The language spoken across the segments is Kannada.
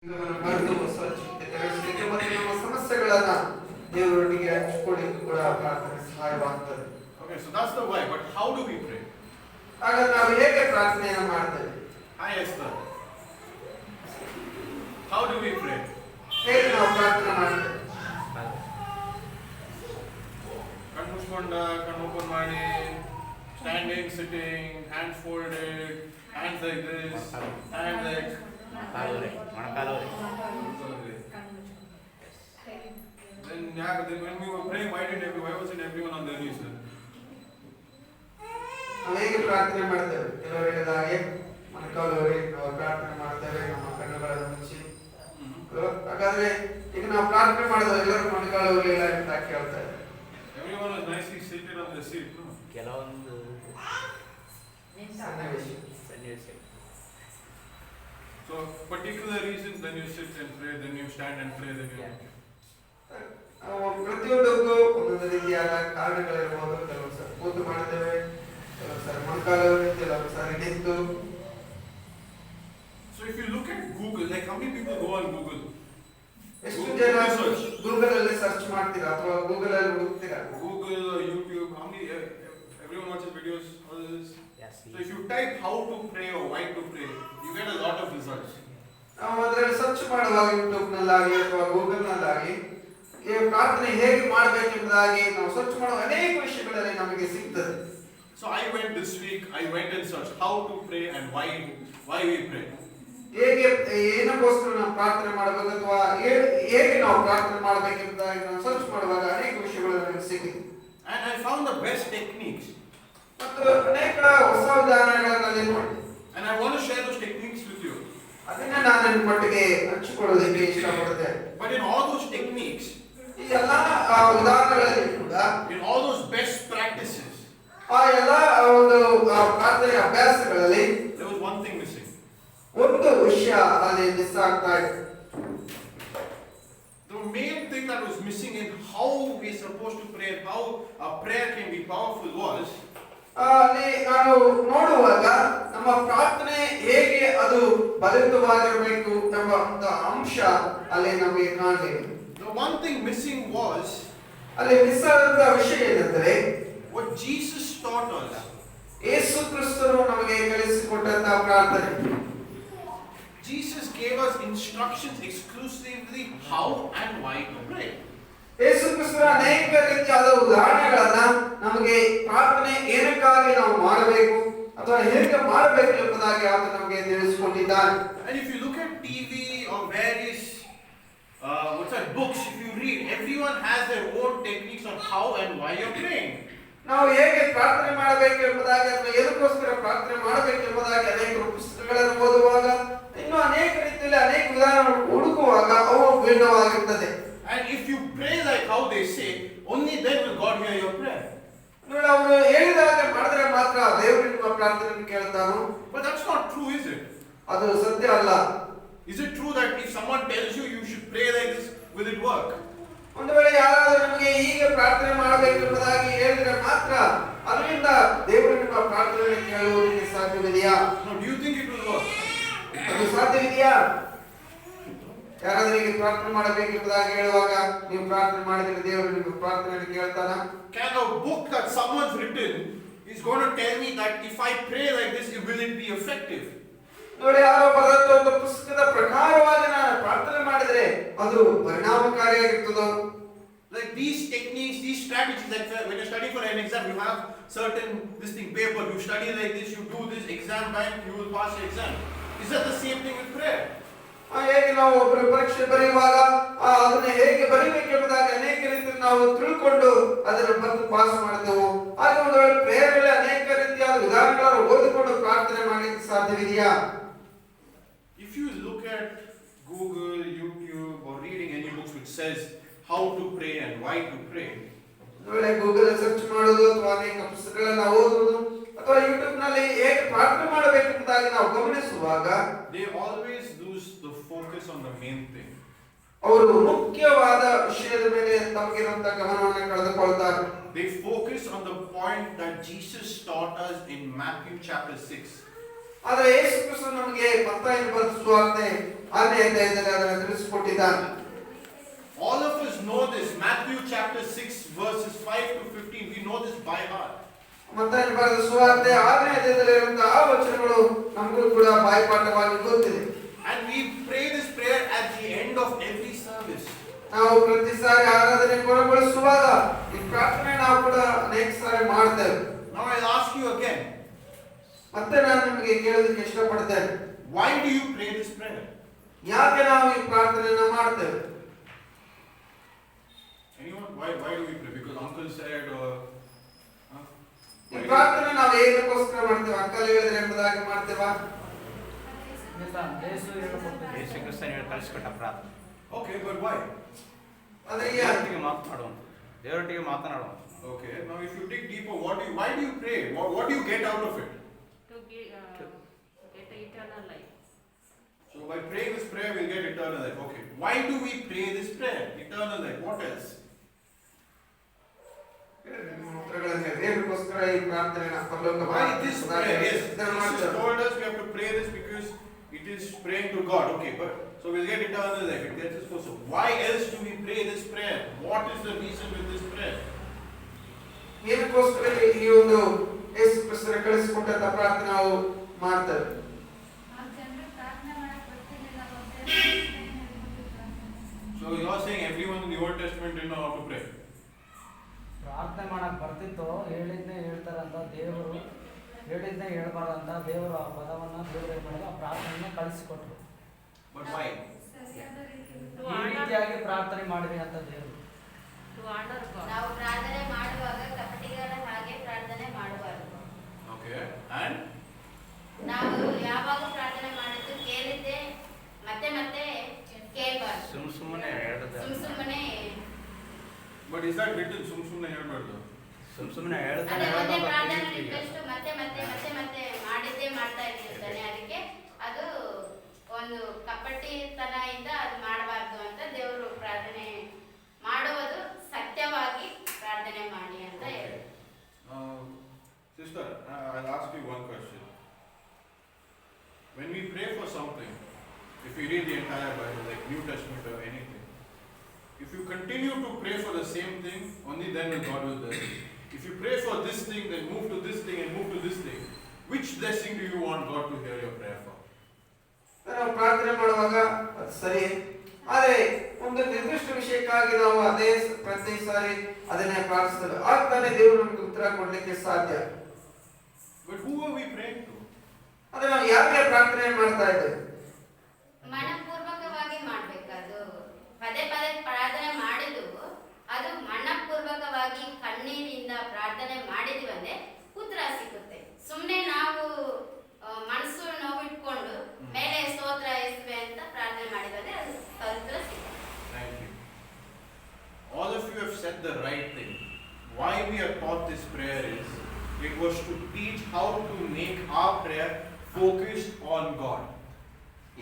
ಬರೆದು ಸ್ವಚ್ಛತೆ ಮತ್ತು ನಮ್ಮ ಸಮಸ್ಯೆಗಳನ್ನ ದೇವರೊಟ್ಟಿಗೆ ಹಂಚಿಕೊಳ್ಳಿ ಕೂಡ ಪ್ರಾರ್ಥನೆ ಸಹಾಯವಾಗ್ತದೆ. Okay, so that's the why. But how do we pray? ಹಾಗಾದ್ರೆ ನಾವು ಹೇಗೆ ಪ್ರಾರ್ಥನೆಯನ್ನು ಮಾಡ್ತೇವೆ? Hi Esther. How do we pray? ಹೇಗೆ ನಾವು ಪ್ರಾರ್ಥನೆ ಮಾಡ್ತೇವೆ? ಕಣ್ಣು ಮುಚ್ಕೊಂಡ, ಕಣ್ಣು ಓಪನ್ ಮಾಡಿ, standing, sitting, hands folded, hands like this, hands like then when we were praying, why wasn't everyone on their knees then? ನಾವು ಹೇಗೆ ಪ್ರಾರ್ಥನೆ ಮಾಡ್ತೇವೆ? ಕೆಲವರು ಹೇಳಿದ ಹಾಗೆ ಮೊಣಕಾಲೂರಿ ನಾವು ಪ್ರಾರ್ಥನೆ ಮಾಡ್ತೇವೆ, ನಮ್ಮ ಕಣ್ಣುಗಳನ್ನು ಮುಚ್ಚಿ. ಹಾಗಾದ್ರೆ ಈಗ ನಾವು ಪ್ರಾರ್ಥನೆ ಮಾಡಿದ್ರೆ ಎಲ್ಲರೂ ಮೊಣಕಾಲೂರಿ ಇಲ್ಲ ಅಂತ ಕೇಳ್ತಾರೆ. Everyone was nicely seated on the seat. ಕೆಲವೊಂದು ಸನ್ನಿವೇಶ. So particular reasons, then you sit and pray, then you stand and pray, then you. ಪ್ರತಿಯೊಂದಕ್ಕೂ ಒಂದೊಂದು ರೀತಿಯಾದ ಕಾರಣಗಳಿರ್ಬೋದು. ಕೆಲವು ಸರಿ ಕೂತು ಮಾಡ್ತೇವೆ, ಕೆಲವು ಸರಿ ಮೊಣಕಾಲೂರಿ, ಕೆಲವು ಸರಿ ನಿಂತು. So if you look at Google, like how many people go on Google? ಎಷ್ಟು ಜನ ಗೂಗಲ್ ಅಲ್ಲಿ ಸರ್ಚ್ ಮಾಡ್ತೀರಾ ಅಥವಾ ಗೂಗಲ್ ಅಲ್ಲಿ ಹುಡುಕ್ತೀರಾ? Google, YouTube, how many? Everyone watches videos. All this. Yes. So if you type how to pray or why to pray, you get a lot of results. ನಾವು ಅದರಲ್ಲಿ ಸರ್ಚ್ ಮಾಡುವಾಗ ಯೂಟ್ಯೂಬ್ ನಲ್ಲಾಗಿ ಅಥವಾ ಗೂಗಲ್ ನಲ್ಲಾಗಿ ಈ ಪ್ರಾರ್ಥನೆ ಹೇಗೆ ಮಾಡಬೇಕೆಂಬುದಾಗಿ ನಾವು ಸರ್ಚ್ ಮಾಡುವ ಅನೇಕ ವಿಷಯಗಳಲ್ಲಿ ನಮಗೆ ಸಿಗ್ತದೆ. So I went this week. I went and searched how to pray and why we pray. ಹೇಗೆ ಏನಕ್ಕೋಸ್ಕರ ನಾವು ಪ್ರಾರ್ಥನೆ ಮಾಡಬೇಕು ಅಥವಾ ಹೇಗೆ ನಾವು ಪ್ರಾರ್ಥನೆ ಮಾಡಬೇಕೆಂಬುದಾಗಿ ನಾವು ಸರ್ಚ್ ಮಾಡುವಾಗ ಅನೇಕ ವಿಷಯಗಳು ನಮಗೆ ಸಿಕ್ಕಿದೆ. And I found the best techniques. ಮತ್ತು ಅನೇಕ ಹೊಸ ವಿಧಾನಗಳನ್ನು ನೋಡಿ. And I want to share those techniques with you. ಅದನ್ನ ನಾನು ನಿಮ್ಮ ಮಟ್ಟಿಗೆ ಹಂಚಿಕೊಳ್ಳೋದಕ್ಕೆ ಇಷ್ಟಪಡುತ್ತೇನೆ. But in all those techniques, ಈ ಎಲ್ಲ ವಿಧಾನಗಳಲ್ಲಿ ಕೂಡ, in all those best practices, ಆ ಎಲ್ಲ ಒಂದು ಪ್ರಾರ್ಥನೆ ಅಭ್ಯಾಸಗಳಲ್ಲಿ there was one thing missing. ಒಂದು ವಿಷಯ ಅಲ್ಲಿ ಮಿಸ್ ಆಗ್ತಾ ಇದೆ. The main thing that was missing in how we're supposed to pray and how a prayer can be powerful was ಅಲ್ಲಿ ನಾನು ನೋಡುವಾಗ ನಮ್ಮ ಪ್ರಾರ್ಥನೆ ಹೇಗೆ ಅದು ಬಲಿಷ್ಠವಾಗಿರಬೇಕು ಎಂಬ ಒಂದು ಅಂಶ ಅಲ್ಲಿ ನಮಗೆ ಕಾಣಲಿಲ್ಲ. the one thing missing was ಅಲ್ಲಿ ಮಿಸ್ ಆದಂತ ವಿಷಯ ಏನಂದ್ರೆ what Jesus taught us. ಯೇಸು ಕ್ರಿಸ್ತನು ನಮಗೆ ಕಲಿಸಿಕೊಟ್ಟಂತ ಪ್ರಾರ್ಥನೆ. Jesus gave us instructions exclusively how and why to pray. ಯೇಸು ಕ್ರಿಸ್ತನ ಅನೇಕ ರೀತಿಯಾದ ಉದಾಹರಣೆಗಳನ್ನ ನಮಗೆ ಪ್ರಾರ್ಥನೆ ಏನಕ್ಕಾಗಿ ನಾವು ಮಾಡಬೇಕು ಅಥವಾ ಹೇಗೆ ಮಾಡಬೇಕು ಎಂಬುದಾಗಿ ಆತ ನಮಗೆ ತಿಳಿಸಿಕೊಟ್ಟಿದ್ದಾನೆ. And if you look at TV or various books, if you read, everyone has their own techniques on how and why you're praying. ನಾವು ಹೇಗೆ ಪ್ರಾರ್ಥನೆ ಮಾಡಬೇಕು ಎಂಬುದಾಗಿ ಅಥವಾ ಎದಕ್ಕೋಸ್ಕರ ಪ್ರಾರ್ಥನೆ ಮಾಡಬೇಕು ಎಂಬುದಾಗಿ ಅನೇಕ ಪುಸ್ತಕಗಳನ್ನು ಓದುವಾಗ ಇನ್ನು ಅನೇಕ ರೀತಿಯಲ್ಲಿ ಅನೇಕ ವಿಧಾನಗಳನ್ನು ಹುಡುಕುವಾಗ ಅವು ಭಿನ್ನವಾಗಿರುತ್ತದೆ. And if you pray like how they say, only then will God hear your prayer. ನೋಡಿ, ಅವರು ಹೇಳಿದಾಗ ಮಾಡಿದ್ರೆ ಮಾತ್ರ ದೇವರು ನಿಮ್ಮ ಪ್ರಾರ್ಥನೆಯನ್ನು ಕೇಳ್ತಾನೋ? But that's not true, is it? ಅದು ಸತ್ಯ ಅಲ್ಲ. Is it true that if someone tells you you should pray like this, will it work? ಒಂದು ವೇಳೆ ಯಾರಾದರೂ ನಮಗೆ ಹೀಗೆ ಪ್ರಾರ್ಥನೆ ಮಾಡಬೇಕು ಎಂಬುದಾಗಿ ಹೇಳಿದ್ರೆ ಮಾತ್ರ ಅದರಿಂದ ದೇವರು ನಿಮ್ಮ ಪ್ರಾರ್ಥನೆಯನ್ನು ಕೇಳುವುದಕ್ಕೆ ಸಾಧ್ಯವಿದೆಯಾ? No, do you think it will work? ಅದು ಸಾಧ್ಯವಿದೆಯಾ? ಯಾರಾದರೂ ಹೀಗೆ ಪ್ರಾರ್ಥನೆ ಮಾಡಬೇಕು ಎಂಬುದಾಗಿ ಹೇಳುವಾಗ ನೀವು ಪ್ರಾರ್ಥನೆ ಮಾಡಿದ್ರೆ ದೇವರು ನಿಮ್ಮ ಪ್ರಾರ್ಥನೆಯನ್ನು ಕೇಳ್ತಾನ? Can a book that someone's written is going to tell me that if I pray like this, will it be effective? ನೋಡಿ, ಯಾರೋ ಬರೆದ ಒಂದು ಪುಸ್ತಕದ ಪ್ರಕಾರವಾಗಿ ನಾನು ಪ್ರಾರ್ಥನೆ ಮಾಡಿದ್ರೆ ಅದು ಪರಿಣಾಮಕಾರಿಯಾಗಿರ್ತದೋ? Like these techniques, these strategies, like when you're studying for an exam, you have certain paper, you study like this, you do this exam bank, you will pass the exam. Is that the same thing with prayer? ಹೇಗೆ ನಾವು ಒಬ್ಬರು ಪರೀಕ್ಷೆ ಬರೆಯುವಾಗ ಅದನ್ನ ಹೇಗೆ ಬರೀಬೇಕೆಂಬುದಾಗಿ ಅನೇಕ ರೀತಿಯಲ್ಲಿ ನಾವು ತಿಳ್ಕೊಂಡು ಅದನ್ನು ಬರೆದು ಪಾಸ್ ಮಾಡ್ತೇವೆ. ಹಾಗೆ ಒಂದು ವೇಳೆ ಪ್ರೇಯರಲ್ಲಿ ಅನೇಕ ರೀತಿಯಾದ ವಿಧಾನಗಳನ್ನು ಓದಿಕೊಂಡು ಪ್ರಾರ್ಥನೆ ಮಾಡಲಿಕ್ಕೆ ಸಾಧ್ಯವಿದೆಯಾ? If you look at Google, YouTube, or reading any books which says how to pray and why to pray, ಒಂದು ವೇಳೆ ಗೂಗಲ್ ಸರ್ಚ್ ಮಾಡೋದು ಅಥವಾ ಅನೇಕ ಪುಸ್ತಕಗಳನ್ನ ಓದುವುದು ಅಥವಾ ಯೂಟ್ಯೂಬ್ ನಲ್ಲಿ ಹೇಗೆ ಪ್ರಾರ್ಥನೆ ಮಾಡಬೇಕೆಂಬುದಾಗಿ ನಾವು ಗಮನಿಸುವಾಗ they always lose the focus on the main thing. ಅವರು ಮುಖ್ಯವಾದ ವಿಷಯದ ಮೇಲೆ ತಮಗಿರುವಂತಹ ಗಮನವನ್ನು ಕಳೆದುಕೊಳ್ತಾರೆ. They focus on the point that Jesus taught us in Matthew chapter 6. ಆದರೆ ಯೇಸು ಕ್ರಿಸ್ತ ನಮಗೆ ಮತ್ತಾಯನ ಬರೆದ ಸುವಾರ್ತೆ 6ನೇ ಅಧ್ಯಾಯದಲ್ಲಿ ಅದನ್ನು ತಿಳಿಸಿಕೊಟ್ಟಿದ್ದಾನೆ. All of us know this. Matthew chapter 6 verses 5 to 15. We know this by heart. ಮತ್ತಾಯನ ಬರೆದ ಸುವಾರ್ತೆ 6ನೇ ಅಧ್ಯಾಯದಲ್ಲಿ ಇರುವಂತಹ ಆ ವಚನಗಳು ನಮಗೂ ಕೂಡ ಬಾಯಿಪಾಠವಾಗಿ ಗೊತ್ತಿದೆ. And we pray this prayer at the end of every service. ನಾವು ಪ್ರತಿ ಸಾರಿ ಆರಾಧನೆ ಕೊನೆಗೊಳಿಸುವಾಗ ಈ ಪ್ರಾರ್ಥನೆ ನಾವು ಕೂಡ ಅನೇಕ ಸಾರಿ ಮಾಡ್ತೇವೆ. Now I'll ask you again. ಮತ್ತೆ ನಾನು ನಿಮಗೆ ಕೇಳೋದಕ್ಕೆ ಇಷ್ಟಪಡ್ತೇನೆ, Why do you pray this prayer? ಯಾಕೆ ನಾವು ಈ ಪ್ರಾರ್ಥನೆಯನ್ನ ಮಾಡ್ತೇವೆ? Anyone? Why do we pray? Because uncle said or ಈ ಪ್ರಾರ್ಥನೆ ನಾವು ಏನಕ್ಕೋಸ್ಕರ ಮಾಡ್ತೇವೆ? ಅಂಕಲ್ ಹೇಳಿದ್ರೆ ಎಂಬುದಾಗಿ ಮಾಡ್ತೇವಾ? ಯೇಸು ಕ್ರಿಸ್ತನು ಹೇಳಿ ಕಳಿಸಿಕೊಟ್ಟ ಪ್ರಾರ್ಥನೆ. Okay, but why? ಅದಕ್ಕೆ ದೇವರೊಟ್ಟಿಗೆ ಮಾತನಾಡುವಂತ. Okay, now if you dig deeper, why do you pray? What do you get out of it? To get eternal life. So by praying this prayer, we'll get eternal life. Okay, why do we pray this prayer? Eternal life. What else? ದೇವರಿಗೋಸ್ಕರ ಈ ಪ್ರಾರ್ಥನೆಯನ್ನ ಪರಲೋಕ Why this prayer? Yes, Jesus told us we have to pray this because it is praying to God. Okay, but so we'll get eternal life. It gets us closer. Why else do we pray this prayer? What is the reason with this prayer? ಏನಕ್ಕೋಸ್ಕರ ಈ ಒಂದು ಯೇಸು ಕ್ರಿಸ್ತನ ಕಳಿಸಿಕೊಟ್ಟಂತ ಪ್ರಾರ್ಥನೆ ನಾವು ಮಾಡ್ತೇವೆ? So you are saying everyone in the Old Testament didn't know how to pray. ಪ್ರಾರ್ಥನೆ ಮಾಡಕ್ ಬರ್ತಿತ್ತು, ಹೇಳಿದ್ನೇ ಹೇಳ್ತಾರಂತ ದೇವರು, ಹೇಳಿದ್ನೇ ಹೇಳ್ಬಾರ್ದಂತ ದೇವರು ಆ ಪದವನ್ನ ದೇವರು ಏನ್ ಮಾಡಿದ್ರು, ಆ ಪ್ರಾರ್ಥನೆಯನ್ನ ಕಳಿಸಿಕೊಟ್ರು. But why? ಈ ರೀತಿಯಾಗಿ ಪ್ರಾರ್ಥನೆ ಮಾಡಿರಿ ಅಂತ ದೇವರು. To honor God. ನಾವು ಪ್ರಾರ್ಥನೆ ಮಾಡುವಾಗ ಕಪಟಿಗಳ ಹಾಗೆ ಪ್ರಾರ್ಥನೆ ಮಾಡಬಾರದು. Okay, and ನಾವು ಯಾವಾಗ ಪ್ರಾರ್ಥನೆ ಮಾಡಿದ್ದು ಕೇಳಿದ್ದೆ ಮತ್ತೆ ಮತ್ತೆ ಕೇಳಬಾರದು. ಸುಮ್ಮನೆ ಹೇಳ್ದ. ಸುಮ್ಮನೆ but is that written? ಸುಮ್ಮನೆ ಹೇಳ್ಬಾರ್ದು. ಸುಮ್ಮನೆ ಅದೇ ಹೇಳ್ತಾನೆ. ಒಂದೇ ಪ್ರಾರ್ಥನೆ ರಿಕ್ವೆಸ್ಟ್ ಮತ್ತೆ ಮತ್ತೆ ಮತ್ತೆ ಮತ್ತೆ ಮಾಡಿದ್ದೇ ಮಾಡ್ತಾ ಇರ್ತಾನೆ. ಅದಕ್ಕೆ ಅದು ಒಂದು ಕಪಟಿತನದಿಂದ ಅದು ಮಾಡಬಾರ್ದು ಅಂತ ದೇವರು ಪ್ರಾರ್ಥನೆ ಮಾಡುವುದು ಸತ್ಯವಾಗಿ ಪ್ರಾರ್ಥನೆ ಮಾಡಿ ಅಂತ ಹೇಳಿ. Sister, I'll ask you one question. When we pray for something, if you read the entire Bible, like New Testament or anything, if you continue to pray for the same thing, only then will God will bless you. If you pray for this thing, then move to this thing and move to this thing, which blessing do you want God to hear your prayer for? ನಾವು ಪ್ರಾರ್ಥನೆ ಮಾಡುವಾಗ ಅದು ಸರಿ, ಆದರೆ ಒಂದು ನಿರ್ದಿಷ್ಟ ವಿಷಯಕ್ಕಾಗಿ ನಾವು ಅದೇ ಪ್ರತಿ ಸಾರಿ ಅದನ್ನೇ ಪ್ರಾರ್ಥಿಸ್ತೇವೆ, ಆಗ್ತಾನೆ ದೇವರು ನಮಗೆ ಉತ್ತರ ಕೊಡ್ಲಿಕ್ಕೆ ಸಾಧ್ಯ. But who are we praying to? ಅದೇ ನಾವು ಯಾಕೆ ಪ್ರಾರ್ಥನೆ ಮಾಡ್ತಾ ಇದ್ದೇವೆ? ಮನಪೂರ್ವಕವಾಗಿ ಮಾಡ್ಬೇಕದು. ಪದೇ ಪದೇ ಪ್ರಾರ್ಥನೆ ಮಾಡಿದ್ದು ಅದು ಮನಪೂರ್ವಕವಾಗಿ ಕಣ್ಣೀರಿಂದ ಪ್ರಾರ್ಥನೆ ಮಾಡಿದ್ವಂದ್ರೆ ಉತ್ತರ ಸಿಗುತ್ತೆ. ಸುಮ್ಮನೆ ನಾವು ಮನಸ್ಸು ನೋವಿಟ್ಕೊಂಡು ಮೇಲೆ ಸ್ತೋತ್ರ ಯೇಸುವೆ ಅಂತ ಪ್ರಾರ್ಥನೆ ಮಾಡಿದ್ರೆ ಅದು ಉತ್ತರ ಸಿಗುತ್ತೆ. Thank you. All of you have said the right thing. Why we are taught this prayer is it was to teach how to make our prayer focused on God.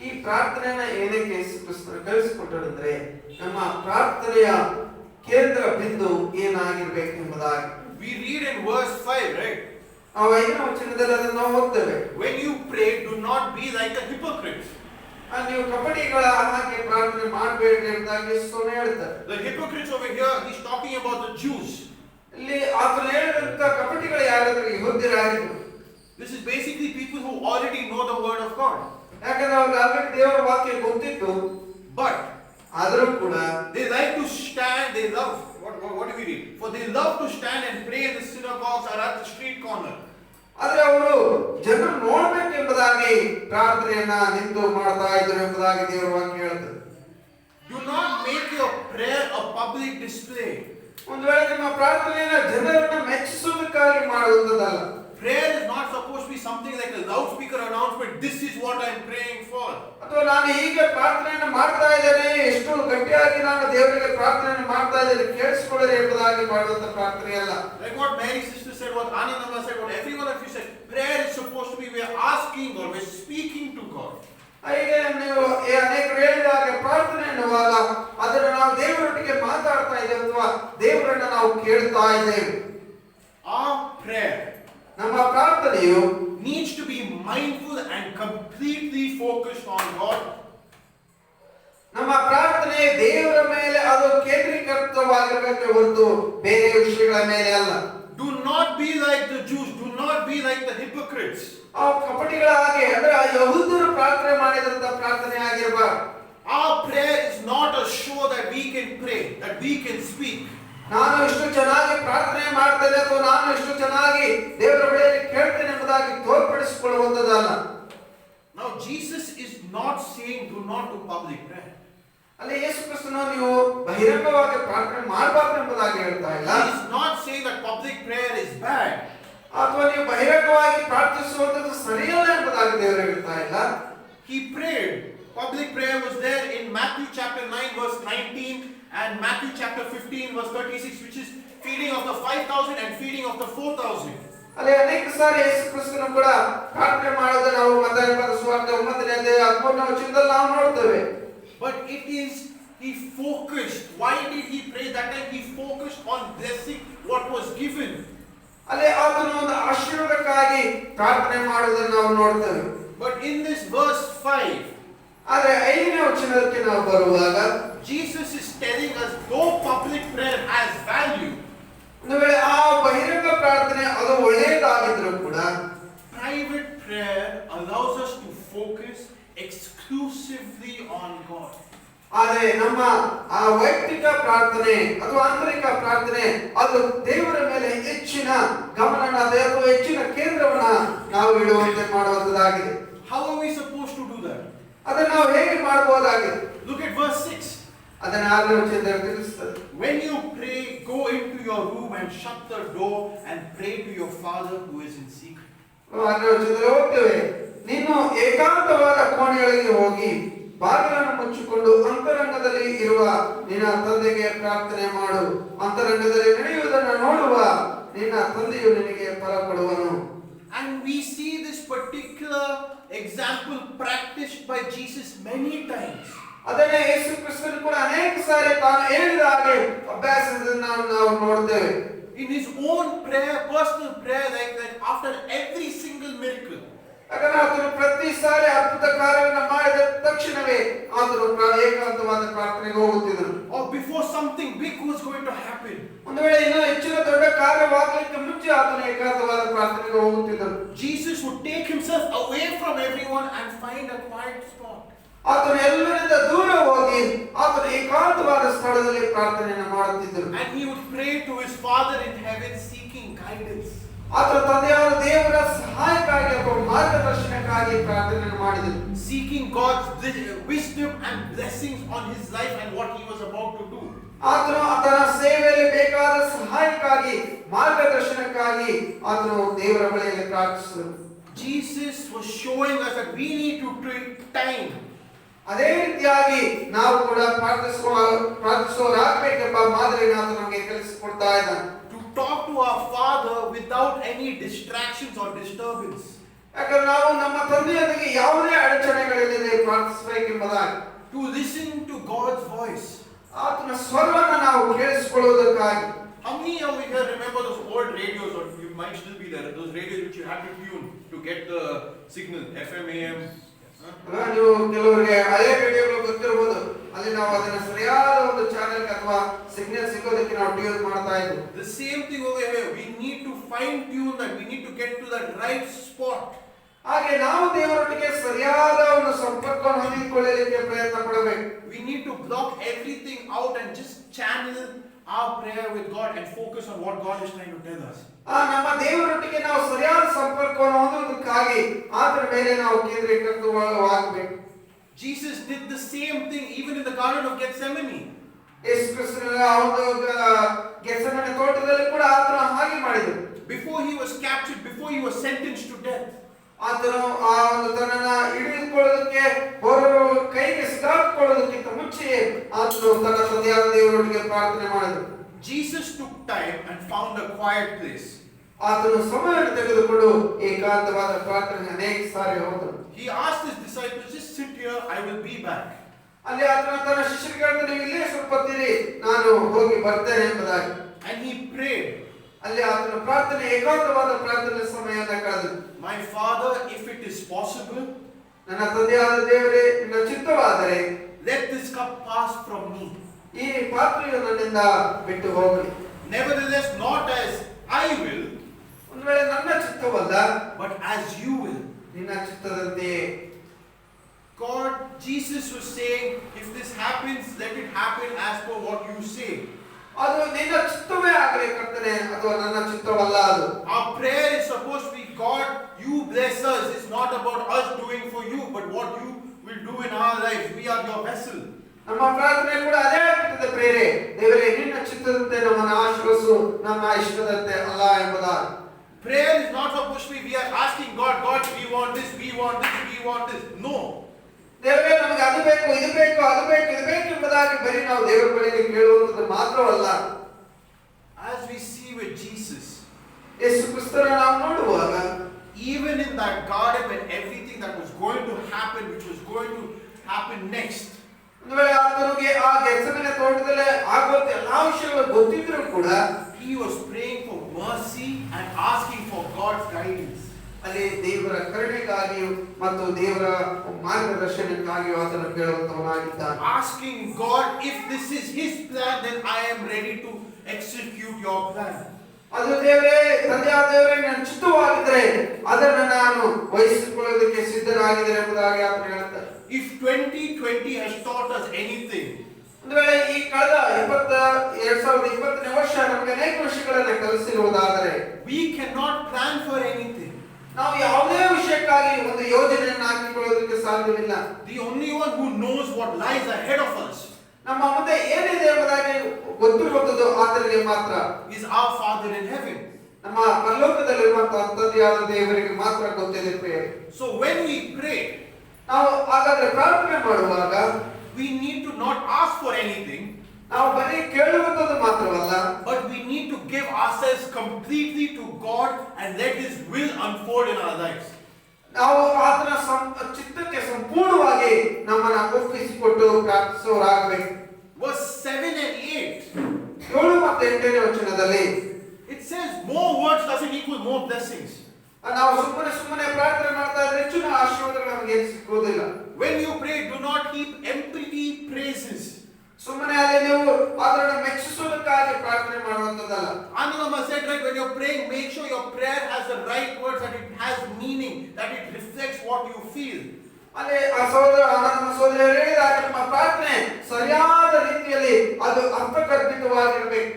ಈ ಪ್ರಾರ್ಥನೆಯನ್ನ ಏನಕ್ಕೆ ಯೇಸು ಕ್ರಿಸ್ತನು ಕಲಿಸಿಕೊಟ್ಟರಂದ್ರೆ ನಮ್ಮ ಪ್ರಾರ್ಥನೆಯ ಕೇಂದ್ರ ಬಿಂದು ಏನಾಗಿರ್ಬೇಕು ಎಂಬುದಾಗಿ. We read in verse 5, right? ನಾವು 5ನೇ ವಚನದಲ್ಲಿ ಅದನ್ನು ನಾವು ಓದ್ತೇವೆ. When you pray, do not be like the hypocrites. ನೀವು ಕಪಟಿಗಳ ಹಾಗೆ ಪ್ರಾರ್ಥನೆ ಮಾಡಬೇಡ್ರಿ ಎಂಬುದಾಗಿ ಸೊನ್ನೆ ಹೇಳ್ತಾರೆ. The hypocrites over here, he's talking about the Jews. ಇಲ್ಲಿ ಆತನು ಹೇಳಿದಂತ ಕಪಟಿಗಳು ಯಾರಾದ್ರೂ ಯಹೂದ್ಯರಾಗಿದ್ರು. This is basically people who already know the word of God. ಯಾಕಂದ್ರೆ ಅವ್ರಿಗೆ ಆಲ್ರೆಡಿ ದೇವರ ವಾಕ್ಯ ಗೊತ್ತಿತ್ತು, But ಆದರೂ ಕೂಡ they like to stand, they love, what do we read? For they love to stand and pray in the synagogues or at the street corner. ಆದ್ರೆ ಅವರು ಜನರು ನೋಡ್ಬೇಕೆಂಬುದಾಗಿ ಪ್ರಾರ್ಥನೆಯನ್ನ ನಿಂತು ಮಾಡ್ತಾ ಇದ್ರು ಎಂಬುದಾಗಿ ದೇವರ ವಾಕ್ಯ ಹೇಳ್ತದೆ. Do not make your prayer a public display. ಒಂದು ವೇಳೆ ನಿಮ್ಮ ಪ್ರಾರ್ಥನೆಯನ್ನ ಜನರನ್ನ ಮೆಚ್ಚಿಸುವುದಕ್ಕಾಗಿ ಮಾಡುವುದಲ್ಲ. Prayer is not supposed to be something like a loudspeaker announcement. This is what I am praying for. ಅಥವಾ ನಾನು ಹೀಗೆ ಪ್ರಾರ್ಥನೆಯನ್ನ ಮಾಡ್ತಾ ಇದ್ದೇನೆ, ಎಷ್ಟು ಗಟ್ಟಿಯಾಗಿ ನಾನು ದೇವರಿಗೆ ಪ್ರಾರ್ಥನೆಯನ್ನು ಮಾಡ್ತಾ ಇದ್ದೇನೆ, ಕೇಳಿಸಿಕೊಳ್ಳಲಿ ಎಂಬುದಾಗಿ ಮಾಡುವಂತ ಪ್ರಾರ್ಥನೆ ಅಲ್ಲ. Like what Mary sister said, what Anandama said, what every one of you said, prayer is supposed to be we are asking God, we are speaking to God. ಹೀಗೆ ನೀವು ಅನೇಕರು ಹೇಳಿದ ಹಾಗೆ ಪ್ರಾರ್ಥನೆ ಎನ್ನುವಾಗ ಅದನ್ನು ನಾವು ದೇವರೊಟ್ಟಿಗೆ ಮಾತಾಡ್ತಾ ಇದ್ದೇವೆ ಅಥವಾ ದೇವರನ್ನ ನಾವು ಕೇಳ್ತಾ ಇದ್ದೇವೆ. Our prayer ನಮ್ಮ ಪ್ರಾರ್ಥನೆಯು needs to be mindful and completely focused on God. ನಮ್ಮ ಪ್ರಾರ್ಥನೆ ದೇವರ ಮೇಲೆ ಅದು ಕೇಂದ್ರೀಕೃತವಾಗಿರಬೇಕು ಹೊರತು ಬೇರೆ ವಿಷಯಗಳ ಮೇಲೆ ಅಲ್ಲ. Do not be like the Jews. Do not be like the hypocrites. ಆ ಕಪಟಿಗಳ ಹಾಗೆ ಅಂದ್ರೆ ಆ ಯಹೂದ್ಯರು ಪ್ರಾರ್ಥನೆ ಮಾಡಿದಂತ ಪ್ರಾರ್ಥನೆ ಆಗಿರಬಾರದು. Our prayer is not a show that we can pray, that we can speak. ನಾನು ಇಷ್ಟು ಚೆನ್ನಾಗಿ ಪ್ರಾರ್ಥನೆ ಮಾಡ್ತೇನೆ ಅಥವಾ ನಾನು ಇಷ್ಟು ಚೆನ್ನಾಗಿ ದೇವರ ಬಳಿಯಲ್ಲಿ ಕೇಳ್ತೇನೆ ಎಂಬುದಾಗಿ ತೋರ್ಪಡಿಸಿಕೊಳ್ಳುವಂತದಲ್ಲ. Now Jesus is not saying do not do public prayer. ಅಲ್ಲಿ ಯೇಸು ಕ್ರಿಸ್ತನು ನೀವು ಬಹಿರಂಗವಾಗಿ ಪ್ರಾರ್ಥನೆ ಮಾಡಬಾರದು ಎಂಬುದಾಗಿ ಹೇಳ್ತಾ ಇಲ್ಲ. He is not saying that public prayer is bad. ಅಥವಾ ನೀವು ಬಹಿರಂಗವಾಗಿ ಪ್ರಾರ್ಥಿಸುವಂತದ್ದು ಸರಿಯಲ್ಲ ಎಂಬುದಾಗಿ ದೇವರು ಹೇಳ್ತಾ ಇಲ್ಲ. He prayed. Public prayer was there in Matthew chapter 9 verse 19 and Matthew chapter 15 verse 36, which is feeding of the 5,000 and feeding of the 4,000. ಅಲ್ಲಿ ಅನೇಕ ಸಾರಿ ಯೇಸು ಕ್ರಿಸ್ತನು ಕೂಡ ಪ್ರಾರ್ಥನೆ ಮಾಡೋದು ನಾವು ಮತ್ತಾಯ ಸುವಾರ್ತೆ 9ನೇ ಅಧ್ಯಾಯ 13ನೇ ವಚನದಲ್ಲಿ ನಾವು ನೋಡ್ತೇವೆ. But it is he focused. Why did he pray that time? He focused on blessing what was given. ಅಲ್ಲಿ ಆತನು ಒಂದು ಆಶೀರ್ವಾದಕ್ಕಾಗಿ ಪ್ರಾರ್ಥನೆ ಮಾಡುವುದನ್ನು ನಾವು ನೋಡ್ತೇವೆ. But in this verse 5, ಆದರೆ 5ನೇ ವಚನಕ್ಕೆ ನಾವು ಬರುವಾಗ Jesus is telling us though public prayer has value, ಒಂದು ವೇಳೆ ಆ ಬಹಿರಂಗ ಪ್ರಾರ್ಥನೆ ಅದು ಒಳ್ಳೆಯದಾಗಿದ್ರೂ ಕೂಡ private prayer allows us to focus exclusively on God. ಆದರೆ ನಮ್ಮ ಆ ವೈಯಕ್ತಿಕ ಪ್ರಾರ್ಥನೆ ಅಥವಾ ಆಂತರಿಕ ಪ್ರಾರ್ಥನೆ ಅದು ದೇವರ ಮೇಲೆ ಹೆಚ್ಚಿನ ಗಮನನ ಅಥವಾ ಹೆಚ್ಚಿನ ಕೇಂದ್ರವನ್ನ ನಾವು ಇಡುವಂತೆ ಮಾಡುವಂತದ್ದಾಗಿದೆ. How are we supposed to do that? ಅದನ್ನು ನಾವು ಹೇಗೆ ಮಾಡಬಹುದಾಗಿದೆ? Look at verse 6. ಅದನ್ನ 6ನೇ ವಚನದಲ್ಲಿ ತಿಳಿಸುತ್ತದೆ. When you pray, go into your room and shut the door and pray to your Father who is in secret. 6ನೇ ವಚನದಲ್ಲಿ ಓದ್ತೇವೆ, ನೀನು ಏಕಾಂತವಾದ ಕೋಣೆಯೊಳಗೆ ಹೋಗಿ ಬಾಗಿಲನ್ನು ಮುಚ್ಚಿಕೊಂಡು ಅಂತರಂಗದಲ್ಲಿ ಇರುವ ನಿನ್ನ ತಂದೆಗೆ ಪ್ರಾರ್ಥನೆ ಮಾಡು. ಅಂತರಂಗದಲ್ಲಿ ನಡೆಯುವುದನ್ನು ನೋಡುವ ನಿನ್ನ ತಂದೆಯು ನಿನಗೆ ಫಲ ಕೊಡುವನು. And we see this particular example practiced by Jesus many times. ಅದನ್ನೇ ಯೇಸು ಕ್ರಿಸ್ತನು ಕೂಡ ಅನೇಕ ಸಾರಿ ತಾನು ಹೇಳಿದ ಹಾಗೆ ಅಭ್ಯಾಸದಿಂದ ನಾವು ನೋಡ್ತೇವೆ. In his own prayer, personal prayer, like after every single miracle. ಯಾಕಂದ್ರೆ ಆತನು ಪ್ರತಿ ಸಾರಿ ಅದ್ಭುತ ಕಾರ್ಯವನ್ನು ಮಾಡಿದ ತಕ್ಷಣವೇ ಆತನು ಏಕಾಂತವಾದ ಪ್ರಾರ್ಥನೆಗೆ ಹೋಗುತ್ತಿದ್ದನು. Or before something big was going to happen. ಒಂದು ವೇಳೆ ಇನ್ನೂ ಹೆಚ್ಚಿನ ದೊಡ್ಡ ಕಾರ್ಯವಾಗಲಿಕ್ಕೆ ಮುಂಚೆ ಆತನು ಏಕಾಂತವಾದ ಪ್ರಾರ್ಥನೆಗೆ ಹೋಗುತ್ತಿದ್ದನು. Jesus would take himself away from everyone and find a quiet spot. ಆತನು ಎಲ್ಲರಿಂದ ದೂರ ಹೋಗಿ ಆತನು ಏಕಾಂತವಾದ ಸ್ಥಳದಲ್ಲಿ ಪ್ರಾರ್ಥನೆಯನ್ನು ಮಾಡುತ್ತಿದ್ದನು. And he would pray to his Father in heaven seeking guidance. ಆತನ ತಂದೆಯಾದ ದೇವರ ಸಹಾಯಕ್ಕಾಗಿ ಅಥವಾ ಮಾರ್ಗದರ್ಶನಕ್ಕಾಗಿ ಪ್ರಾರ್ಥನೆಯನ್ನು ಮಾಡಿದನು. Seeking God's wisdom and blessings on his life and what he was about to do. ಆತನು ಆತನ ಸೇವೆಯಲ್ಲಿ ಬೇಕಾದ ಸಹಾಯಕ್ಕಾಗಿ ಮಾರ್ಗದರ್ಶನಕ್ಕಾಗಿ ಆತನು ದೇವರ ಬಳಿಯಲ್ಲಿ ಪ್ರಾರ್ಥಿಸಿದನು. Jesus was showing us that we need to take time. ಅದೇ ರೀತಿಯಾಗಿ ನಾವು ಕೂಡ ಪ್ರಾರ್ಥಿಸುವರಾಗಬೇಕೆಂಬ ಮಾದರಿಯನ್ನು ಆತನು ನಮಗೆ ಕಲಿಸಿಕೊಡ್ತಾ ಇದ್ದಾನೆ. To talk to our Father without any distractions or disturbance. ಯಾಕಂದ್ರೆ ನಾವು ನಮ್ಮ ತಂದೆಯೊಂದಿಗೆ ಯಾವುದೇ ಅಡಚಣೆಗಳಿಲ್ಲದೆ ಪ್ರಾರ್ಥಿಸಬೇಕೆಂಬುದಾಗಿ. To listen to God's voice. ಆತನ ಸ್ವರವನ್ನು ನಾವು ಕೇಳಿಸಿಕೊಳ್ಳುವುದಕ್ಕಾಗಿ. How many of you here remember those old radios, or you might still be there, those radios which you had to tune to get the signal, FM, AM? ನೀವು ಕೆಲವರಿಗೆ ಹಳೆ ರೇಡಿಯೋಗಳು ಗೊತ್ತಿರಬಹುದು. ಅಲ್ಲಿ ನಾವು ಅದನ್ನ ಸರಿಯಾದ ಒಂದು ಚಾನೆಲ್ ಅಥವಾ ಸಿಗ್ನಲ್ ಸಿಗೋದಕ್ಕೆ ನಾವು ಟ್ಯೂನ್ ಮಾಡ್ತಾ ಇದ್ವಿ. The same thing over here. We need to fine tune that. We need to get to that right spot. ಹಾಗೆ ನಾವು ದೇವರೊಟ್ಟಿಗೆ ಸರಿಯಾದ ಒಂದು ಸಂಪರ್ಕವನ್ನು ಹೊಂದಿಕೊಳ್ಳಲಿಕ್ಕೆ ಪ್ರಯತ್ನ ಪಡಬೇಕು. We need to block everything out and just channel our prayer with God and focus on what God is trying to tell us. ನಮ್ಮ ದೇವರೊಟ್ಟಿಗೆ ನಾವು ಸರಿಯಾದ ಸಂಪರ್ಕವನ್ನು ಹೊಂದುವುದಕ್ಕಾಗಿ ಆತನ ಮೇಲೆ ನಾವು ಕೇಂದ್ರೀಕೃತವಾಗಬೇಕು. Jesus did the same thing even in the Garden of Gethsemane. ಯೇಸು ಕ್ರಿಸ್ತನ ಒಂದು ಗೆತ್ಸೆಮನೆ ತೋಟದಲ್ಲಿ ಕೂಡ ಆತನು ಹಾಗೆ ಮಾಡಿದನು. Before he was captured, before he was sentenced to death, ಆತನು ಆ ಒಂದು ತನ್ನನ್ನು ಹಿಡಿದುಕೊಳ್ಳೋದಕ್ಕೆ ಹೊರರು ಕೈಗೆ ಸಿಕ್ಕಾಕೊಳ್ಳೋದಕ್ಕಿಂತ ಮುಂಚೆ ಆತನು ತನ್ನ ತಂದೆಯಾದ ದೇವರೊಟ್ಟಿಗೆ ಪ್ರಾರ್ಥನೆ ಮಾಡಿದನು. Jesus took time and found a quiet place. ಆತನು ಸಮಯವನ್ನು ತೆಗೆದುಕೊಂಡು ಏಕಾಂತವಾದ ಪ್ರಾರ್ಥನೆ ಅನೇಕ ಸಾರಿ ಹೋದನು. He asked his disciples, just sit here, I will be back. ಅಲ್ಲಿ ಆತನು ತನ್ನ ಶಿಷ್ಯರಿಗೆ ಹೇಳ್ತಾನೆ, ನೀವು ಇಲ್ಲೇ ಸ್ವಲ್ಪ ಹೊತ್ತಿರಿ, ನಾನು ಹೋಗಿ ಬರ್ತೇನೆ ಎಂಬುದಾಗಿ. And he prayed. ಅಲ್ಲಿ ಆತನ ಪ್ರಾರ್ಥನೆ ಏಕಾಂತವಾದ ಪ್ರಾರ್ಥನೆ ಸಮಯವನ್ನು ಕಳೆದು, My Father, if it is possible, ನನ್ನ ತಂದೆಯಾದ ದೇವರೇ, ನಿನ್ನ ಚಿತ್ತವಾದರೆ let this cup pass from me. ಈ ಪಾತ್ರೆಯು ನನ್ನಿಂದ ಬಿಟ್ಟು ಹೋಗಲಿ. Nevertheless, not as I will, ಒಂದು ವೇಳೆ ನನ್ನ ಚಿತ್ತವಲ್ಲ, but as you will. ನಿನ್ನ ಚಿತ್ತದಂತೆಯೇ. God, Jesus was saying, if this happens, let it happen as per what you say. ಅದು ನಿನ್ನ ಚಿತ್ತವೇ ಆಗಲಿ ಕರ್ತನೆ, ಅಥವಾ ನನ್ನ ಚಿತ್ತವಲ್ಲ ಅದು. Our prayer is supposed to be, God, you bless us. It's not about us doing for you, but what you will do in our lives. We are your vessel. ನಮ್ಮ ಪ್ರಾರ್ಥನೆ ಕೂಡ ಅದೇ ಆಗ್ತದೆ ಪ್ರೇರೆ. ದೇವರೇ, ನಿನ್ನ ಚಿತ್ತದಂತೆ ನಮ್ಮನ್ನು ಆಶೀರ್ವದಿಸು, ನಮ್ಮ ಇಷ್ಟದಂತೆ ಅಲ್ಲ ಎಂಬುದಾಗಿ. Prayer is not supposed to be, we are asking God, God, we want this, we want this, we want this. No. ದೇವರೇ, ನಮಗೆ ಅದು ಬೇಕು, ಇದು ಬೇಕು, ಅದು ಬೇಕು, ಇದು ಬೇಕು ಎಂಬುದಾಗಿ ಬರೀ ನಾವು ದೇವರ ಬಳಿಗೆ ಕೇಳುವಂಥದ್ದು ಮಾತ್ರವಲ್ಲ. As we see with Jesus, ಯೇಸು ಕ್ರಿಸ್ತನ ನಾವು ನೋಡುವಾಗ, even in that garden when everything that was going to happen, which was going to happen next, ಒಂದು ವೇಳೆ ಆತನಿಗೆ ಆ ಗೆತ್ಸೆಮನೆ ತೋಟದಲ್ಲೇ ಆಗುವಂತ ಎಲ್ಲಾ ವಿಷಯಗಳು ಗೊತ್ತಿದ್ರು ಕೂಡ he was praying for mercy and asking for God's guidance. ಅಲ್ಲಿ ದೇವರ ಕರುಣೆಗಾಗಿಯೂ ಮತ್ತು ದೇವರ ಮಾರ್ಗದರ್ಶನಕ್ಕಾಗಿಯೂ ಆತನು ಕೇಳುವಂತವನಾಗಿದ್ದಾನೆ. Asking God, if this is His plan, then I am ready to execute your plan. ಅದು ದೇವರೇ, ತಂದೆಯಾದ ದೇವರೇ, ನನ್ನ ಚಿತ್ತವಾಗಿದ್ದರೆ ಅದನ್ನು ನಾನು ವಹಿಸಿಕೊಳ್ಳೋದಕ್ಕೆ ಸಿದ್ಧನಾಗಿದ್ದೇನೆ ಎಂಬುದಾಗಿ ಆತನು ಹೇಳ್ತಾರೆ. If 2020 has taught us anything, ಒಂದು ವೇಳೆ ಈ ಕಳೆದ 2020ನೇ ವರ್ಷ ನಮಗೆ ಅನೇಕ ವಿಷಯಗಳನ್ನು ಕಲಿಸಿರುವುದಾದರೆ, we cannot plan for anything. ನಾವು ಯಾವುದೇ ವಿಷಯಕ್ಕಾಗಿ ಒಂದು ಯೋಜನೆಯನ್ನು ಹಾಕಿಕೊಳ್ಳೋದಕ್ಕೆ ಸಾಧ್ಯವಿಲ್ಲ. The only one who knows what lies ahead of us ನಮ್ಮ ಮುಂದೆ ಏನಿದೆ ಎಂಬುದಾಗಿ ಗೊತ್ತಿರುವಂತದ್ದು ಆತನಿಗೆ ಮಾತ್ರ. is our Father in heaven. ನಮ್ಮ ಪರಲೋಕದಲ್ಲಿರುವಂತಹ ತಂದೆಯಾದ ದೇವರಿಗೆ ಮಾತ್ರ ಗೊತ್ತಿದೆ ಪ್ರಿಯರೇ. So when we pray, ನಾವು ಹಾಗಾದ್ರೆ ಪ್ರಾರ್ಥನೆ ಮಾಡುವಾಗ we need to not ask for anything, ನಾವು ಬರೀ ಕೇಳುವಂತದ್ದು ಮಾತ್ರವಲ್ಲ, but we need to give ourselves completely to God and let His will unfold in our lives. ನಾವು ಆತನ ಚಿತ್ತಕ್ಕೆ ಸಂಪೂರ್ಣವಾಗಿ ನಮ್ಮನ್ನು ಒಪ್ಪಿಸಿಕೊಟ್ಟು ಪ್ರಾರ್ಥಿಸುವವರಾಗಬೇಕು. Verse 7 and 8, 7 ಮತ್ತು 8ನೇ ವಚನದಲ್ಲಿ it says more words doesn't equal more blessings. ನಾವು ಸುಮ್ಮನೆ ಪ್ರಾರ್ಥನೆ ಮಾಡ್ತಾ ಇದ್ರೆ ಹೆಚ್ಚಿನ ಆಶೀರ್ವಾದಗಳು ನಮಗೆ ಸಿಕ್ಕುವುದಿಲ್ಲ. When you pray, do not heap empty praises. ಸುಮ್ಮನೆ ಅಲ್ಲಿ ನೀವು ಅದನ್ನು ಮೆಚ್ಚಿಸುವುದಕ್ಕಾಗಿ ಪ್ರಾರ್ಥನೆ ಮಾಡುವಂತದ್ದಲ್ಲ. Anurama said, right, when you're praying, make sure your prayer has the right words, that it has meaning, that it reflects what you feel. ಅಲ್ಲಿ ಆ ನಮ್ಮ ಸಹೋದರ ಹೇಳಿದಾಗ ನಮ್ಮ ಪ್ರಾರ್ಥನೆ ಸರಿಯಾದ ರೀತಿಯಲ್ಲಿ ಅದು ಅರ್ಥಗರ್ಭಿತವಾಗಿರಬೇಕು.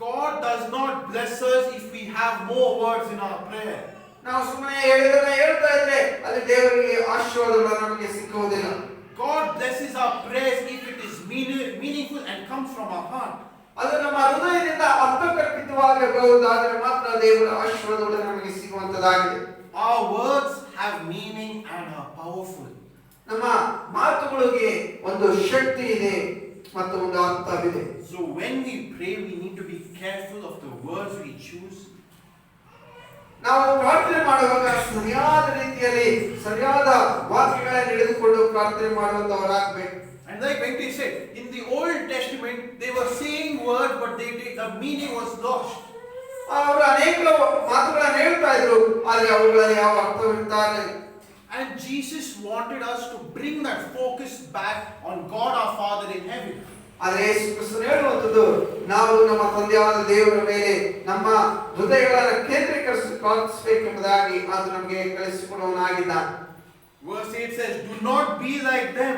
God does not bless us if we have more words in our prayer. ನಾವು ಸುಮ್ಮನೆ ಹೇಳ್ತಾ ಇದ್ರೆ ಅಲ್ಲಿ ದೇವರಿಗೆ ಆಶೀರ್ವಾದಗಳು ನಮಗೆ ಸಿಕ್ಕುವುದಿಲ್ಲ. God blesses our prayers if it is meaningful and comes from our heart. ಅದು ನಮ್ಮ ಹೃದಯದಿಂದ ಅರ್ಥಗರ್ಭಿತವಾಗಬಹುದಾದರೆ ಮಾತ್ರ ದೇವರ ಆಶೀರ್ವಾದಗಳು ನಮಗೆ ಸಿಗುವಂತದಾಗಿದೆ. Our words have meaning and are powerful. ನಮ್ಮ ಮಾತುಗಳಿಗೆ ಒಂದು ಶಕ್ತಿ ಇದೆ ಮತ್ತು ಒಂದು ಅರ್ಥವಿದೆ. So when we pray, we need to be careful of the words we choose. ನಾವು ಪ್ರಾರ್ಥನೆ ಮಾಡುವಾಗ ಸರಿಯಾದ ರೀತಿಯಲ್ಲಿ ಸರಿಯಾದ ವಾಕ್ಯಗಳನ್ನು ಹಿಡಿದುಕೊಂಡು ಪ್ರಾರ್ಥನೆ ಮಾಡುವಂತವರಾಗಬೇಕು. And like Venkatesh said, in the Old Testament, they were saying words, but the meaning was lost. ಅವರು ಅನೇಕ ಮಾತುಗಳನ್ನು ಹೇಳ್ತಾ ಇದ್ರು, ಆದರೆ ಅವುಗಳಲ್ಲಿ ಯಾವ ಅರ್ಥವಿರ್ತಾ ಇರಲಿಲ್ಲ. And Jesus wanted us to bring that focus back on God our Father in heaven. ಆದರೆ ಯೇಸು ಕ್ರಿಸ್ತನು ಹೇಳುವಂತದ್ದು, ನಾವು ನಮ್ಮ ತಂದೆಯಾದ ದೇವರ ಮೇಲೆ ನಮ್ಮ ಹೃದಯಗಳನ್ನು ಕೇಂದ್ರೀಕರಿಸಬೇಕೆಂಬುದಾಗಿ ಅದು ನಮಗೆ ಕಲಿಸಿಕೊಡುವವನಾಗಿದ್ದಾನೆ. Verse 8 says, do not be like them,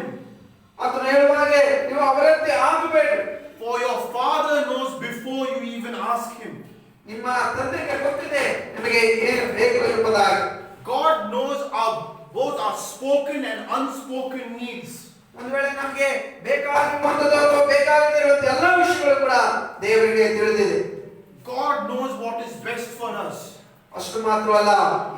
ಆತನು ಹೇಳುವ ಹಾಗೆ ನೀವು ಅವರಂತೆ ಆಗಬೇಡಿ. for your Father knows before you even ask Him. ನಿಮ್ಮ ತಂದೆಗೆ ಗೊತ್ತಿದೆ ನಿಮಗೆ ಏನು ಬೇಕು ಎಂಬುದಾಗಿ. God knows both our spoken and unspoken needs. ಒಂದು ವೇಳೆ ನಮಗೆ ಬೇಕಾಗಿರುವಂತದ್ದು ಅಥವಾ ಬೇಕಾಗದೇ ಇರುವಂತ ಎಲ್ಲ ವಿಷಯಗಳು ಕೂಡ ದೇವರಿಗೆ ತಿಳಿದಿದೆ. God knows what is best for us. ಅಷ್ಟು ಮಾತ್ರವಲ್ಲ,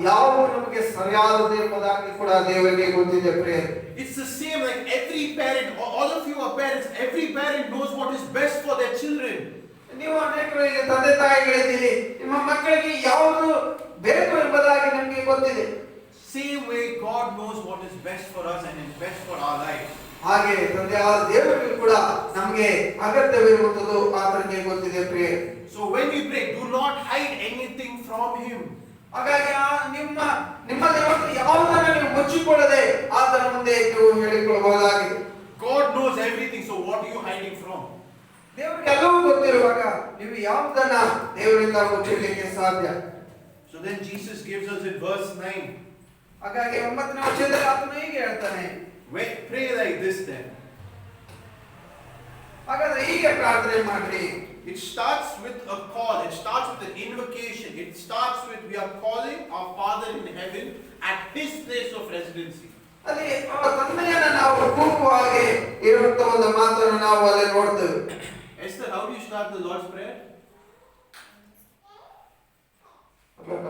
ಯಾವುದು ನಮಗೆ ಸರಿಯಾದದ್ದು ಎಂಬುದಾಗಿ ಕೂಡ ದೇವರಿಗೆ ಗೊತ್ತಿದೆ ಪ್ರಿಯರೇ. It's the same like every parent, all of you are parents, every parent knows what is best for their children. ನೀವು ಅನೇಕರು ಈಗ ತಂದೆ ತಾಯಿಗಳಿದ್ದೀರಿ, ನಿಮ್ಮ ಮಕ್ಕಳಿಗೆ ಯಾವುದು ಬೇಕು ಎಂಬುದಾಗಿ ನಿಮಗೆ ಗೊತ್ತಿದೆ. Same way God knows what is best for us and is best for our life. ಹಾಗೆ ತಂದೆಯಾದ ದೇವರಿಗೂ ಕೂಡ ನಮಗೆ ಅಗತ್ಯವಿರುವಂತದ್ದು ಆತನಿಗೆ ಗೊತ್ತಿದೆ ಪ್ರಿಯೆ. So when we pray, do not hide anything from him. ಹಾಗಾಗಿ ನಿಮ್ಮಲ್ಲಿ ಯಾವುದನ್ನ ನೀವು ಮುಚ್ಚಿಕೊಳ್ಳದೆ ಆತನ ಮುಂದೆ ನೀವು ಹೇಳಿಕೊಳ್ಳಬಹುದಾಗಿದೆ. God knows everything, so what are you hiding from? ದೇವರಿಗೆ ಎಲ್ಲವೂ ಗೊತ್ತಿರುವಾಗ ನೀವು ಯಾವುದನ್ನ ದೇವರಿಂದ ಮುಚ್ಚಿಡಲಿಕ್ಕೆ ಸಾಧ್ಯ? So then Jesus gives us in verse 9. ಹಾಗಾಗಿ 9ನೇ ವಚನದಲ್ಲಿ ಆತನು ಹೀಗೆ ಹೇಳ್ತಾನೆ, Pray like this then. ಹಾಗಾದ್ರೆ ಹೀಗೆ ಪ್ರಾರ್ಥನೆ ಮಾಡ್ರಿ. It starts with a call, it starts with an invocation, it starts with we are calling our Father in heaven at his place of residency. ಅಲ್ಲಿ ತಂದೆಯನ್ನ ನಾವು ಕೂಗುವಾಗೆ ಇರುವಂತ ಒಂದು ಮಾತನ್ನು ನಾವು ಅಲ್ಲಿ ನೋಡ್ತೇವೆ. Esther, how do you start the Lord's Prayer?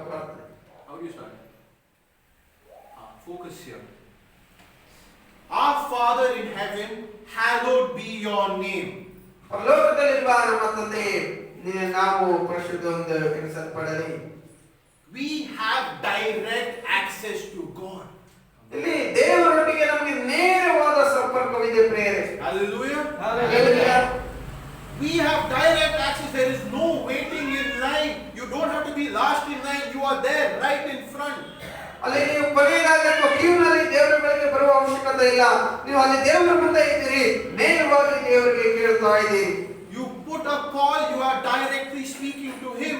ಪ್ರಾರ್ಥನೆ How do you start? Focus here. Our Father in heaven, hallowed be your name. ಪರಲೋಕದಲ್ಲಿರುವ ನಮ್ಮ ತಂದೆಯೇ, ನಿನ್ನ ನಾಮವು ಪರಿಶುದ್ಧವೆನಿಸಲ್ಪಡಲಿ. We have direct access to God. ಇಲ್ಲಿ ದೇವರೊಟ್ಟಿಗೆ ನಮಗೆ ನೇರವಾದ ಸಂಪರ್ಕವಿದೆ ಪ್ರೇರೆ. Hallelujah. Hallelujah. We have direct access. There is no waiting in line. You don't have to be last in line. You are there, right in front. ಅಲ್ಲಿ ನೀವು ಕೊನೆಯದಾಗಿ ಕ್ಯೂನಲ್ಲಿ ದೇವರ ಬಳಿಗೆ ಬರುವ ಅವಶ್ಯಕತೆ ಇಲ್ಲ. ನೀವು ಅಲ್ಲಿ ದೇವರ ಮುಂದೆ ಇದ್ದೀರಿ, ನೇರವಾಗಿ ದೇವರಿಗೆ ಕೇಳ್ತಾ ಇದ್ದೀರಿ. You put a call, you are directly speaking to him.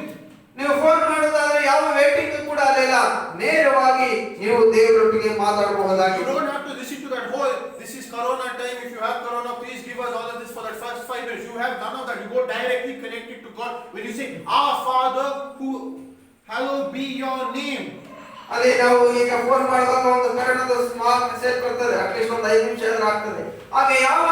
ನೀವು ಫೋನ್ ಮಾಡೋದಾದ್ರೆ ಯಾವ ವೇಟಿಂಗ್ ಕೂಡ ಅಲ್ಲಿಲ್ಲ, ನೇರವಾಗಿ ನೀವು ದೇವರೊಟ್ಟಿಗೆ You ಮಾತಾಡಬಹುದಾಗಿದೆ. don't have to listen to that whole, this is Corona time. If you have Corona, please give us all of this for that first 5 minutes. You have none of that. You go directly connected to God. When you say, Our Father, who hallowed be your name. ಅಲ್ಲಿ ನಾವು ಈಗ ಫೋನ್ ಮಾಡುವಾಗ ಒಂದು ಕನ್ನಡದ ಸ್ಮಾಲ್ ಮೆಸೇಜ್ ಬರ್ತದೆ, ಅಟ್ಲೀಸ್ಟ್ ಒಂದು 5 ನಿಮಿಷ ಆಗ್ತದೆ. ಹಾಗೆ ಯಾವ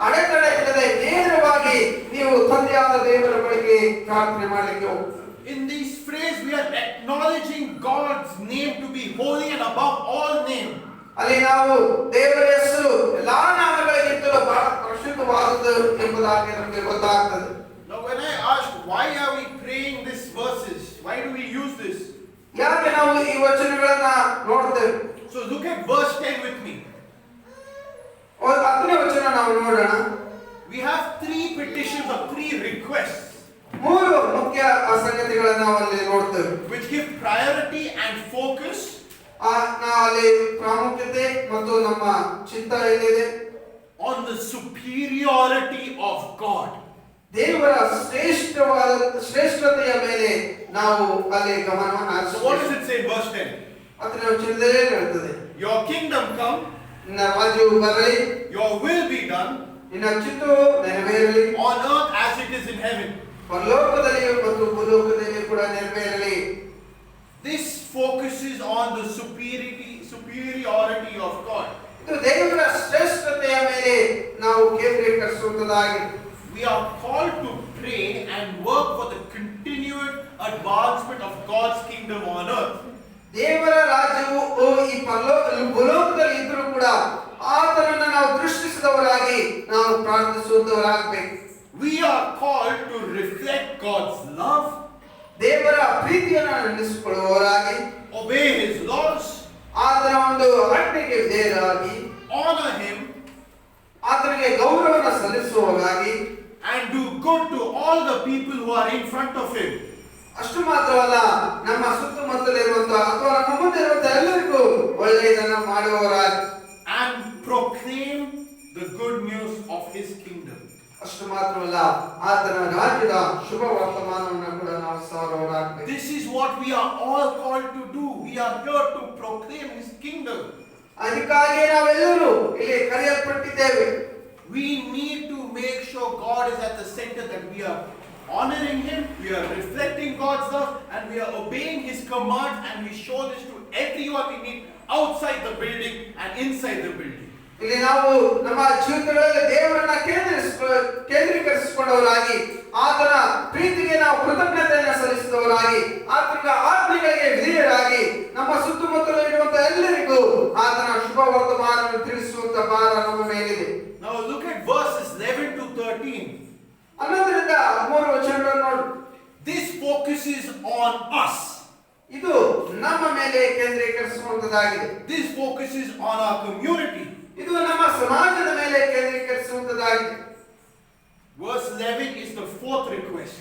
ಅಡೆತಡೆ ಇಲ್ಲದೆ ನೇರವಾಗಿ ನೀವು ತಂದೆಯಾದ ದೇವರ ಬಳಿಗೆ ಪ್ರಾರ್ಥನೆ ಮಾಡಲಿಕ್ಕೆ ಹೋಗ್ತೀರಿ. In this phrase, we are acknowledging God's name to be holy and above all name. ಅಲ್ಲಿ ನಾವು ದೇವರ ಹೆಸರು ಎಲ್ಲಾ ನಾಮಗಳಿಗಿಂತಲೂ ಬಹಳ ಪರಿಶುದ್ಧವಾದದ್ದು ಎಂಬುದಾಗಿ ನಮಗೆ ಗೊತ್ತಾಗ್ತದೆ. Now, when I asked why are we praying these verses, why do we use this? ಯಾಕೆ ನಾವು ಈ ವಚನಗಳನ್ನ ನೋಡ್ತೇವೆ? So look at verse 10 with me. 10ನೇ ವಚನ ನಾವು ನೋಡೋಣ. We have 3 petitions or 3 requests. 3 ಮುಖ್ಯ ಸಂಗತಿಗಳನ್ನು ನಾವು ಅಲ್ಲಿ ನೋಡ್ತೇವೆ, which give priority and focus ನಾವು ಅಲ್ಲಿ ಪ್ರಾಮುಖ್ಯತೆ ಮತ್ತು ನಮ್ಮ ಚಿಂತನೆ ಏನಿದೆ on the superiority of God. ದೇವರ ಶ್ರೇಷ್ಠತೆಯ ಮೇಲೆ ನಾವು ಅಲ್ಲಿ ಗಮನವನ್ನು So what does ಹರಿಸಬೇಕು. it say in verse 10? 10ನೇ ವಚನದಲ್ಲಿ ಹೇಳ್ತದೆ, Your kingdom come, ನಿನ್ನ ರಾಜ್ಯವು ಬರಲಿ, your will be done ನಿನ್ನ ಚಿತ್ತವು ನೆರವೇರಲಿ, on earth as it is in heaven. ಪರಲೋಕದಲ್ಲಿಯೂ ಮತ್ತು ಭೂಲೋಕದಲ್ಲಿ ಕೂಡ ನೆರವೇರಲಿ. This focuses on the superiority of God. ಇದು ದೇವರ ಶ್ರೇಷ್ಠತೆಯ ಮೇಲೆ ನಾವು ಕೇಂದ್ರೀಕರಿಸುವುದಾಗಿದೆ. We are called to pray and work for the continued advancement of God's kingdom on earth. ದೇವರ ರಾಜ್ಯವು ಈ ಭೂಲೋಕದಲ್ಲಿ ಇದ್ರೂ ಕೂಡ ಆತನನ್ನು ನಾವು ದೃಷ್ಟಿಸಿದವರಾಗಿ ನಾವು ಪ್ರಾರ್ಥಿಸುವವರಾಗಬೇಕು. We are called to reflect God's love, ದೇವರ ಪ್ರೀತಿಯನ್ನು ನೆನೆಸಿಕೊಳ್ಳುವವರಾಗಿ, obey his laws, ಆತನ ಒಂದು ಆಜ್ಞೆಗೆ ವಿಧೇಯರಾಗಿ, honor him, ಆತನಿಗೆ ಗೌರವವನ್ನು ಸಲ್ಲಿಸುವವರಾಗಿ, and do good to all the people who are in front of him. ಅಷ್ಟು ಮಾತ್ರವಲ್ಲ, ನಮ್ಮ ಸುತ್ತಮುತ್ತಲಿರುವಂತಹ ಅಥವಾ ನಮ್ಮ ಮುಂದೆ ಇರುವಂತಹ ಎಲ್ಲರಿಗೂ ಒಳ್ಳೆಯದನ್ನು ಮಾಡುವವರಾಗಿ, and proclaim the good news of his kingdom. ಅಷ್ಟು ಮಾತ್ರವಲ್ಲ, ಆತನ ರಾಜ್ಯದ ಶುಭ ವರ್ತಮಾನವನ್ನು ಕೂಡ ನಾವು ಸಾರುವವರಾಗಬೇಕು. This is what we are all called to do. We are here to proclaim his kingdom. ಅದಕ್ಕಾಗಿ ನಾವೆಲ್ಲರೂ ಇಲ್ಲಿ ಕರೆಯಲ್ಪಟ್ಟಿದ್ದೇವೆ. We need to make sure God is at the center, that we are honoring him, we are reflecting God's love, and we are obeying his commands, and we show this to everyone we meet outside the building and inside the building. ಇಲ್ಲಿ ನಾವು ನಮ್ಮ ಜೀವಿತಗಳಲ್ಲಿ ದೇವರನ್ನ ಕೇಂದ್ರೀಕರಿಸಿಕೊಂಡವರಾಗಿ, ಆತನ ಪ್ರೀತಿಗೆ ನಾವು ಕೃತಜ್ಞತೆಯನ್ನು ಸಲ್ಲಿಸಿದವರಾಗಿ, ಆತನ ಆಜ್ಞೆಗಳಿಗೆ ವಿಧೇಯರಾಗಿ, ನಮ್ಮ ಸುತ್ತಮುತ್ತಲು ಇರುವಂತಹ ಎಲ್ಲರಿಗೂ ಆತನ ಶುಭ ವರ್ತಮಾನವನ್ನು ತಿಳಿಸುವಂತ ಭಾರ ನಮ್ಮ ಮೇಲಿದೆ. Now look at verses 11 to 13. 11ರಿಂದ 13 ವಚನಗಳನ್ನು ನೋಡಿ. This focuses on us. ಇದು ನಮ್ಮ ಮೇಲೆ ಕೇಂದ್ರೀಕರಿಸುವಂತದ್ದಾಗಿದೆ. This focuses on our community. ಇದು ನಮ್ಮ ಸಮಾಜದ ಮೇಲೆ ಕೇಂದ್ರೀಕರಿಸುವಂತದ್ದಾಗಿದೆ. Verse 11 is the fourth request.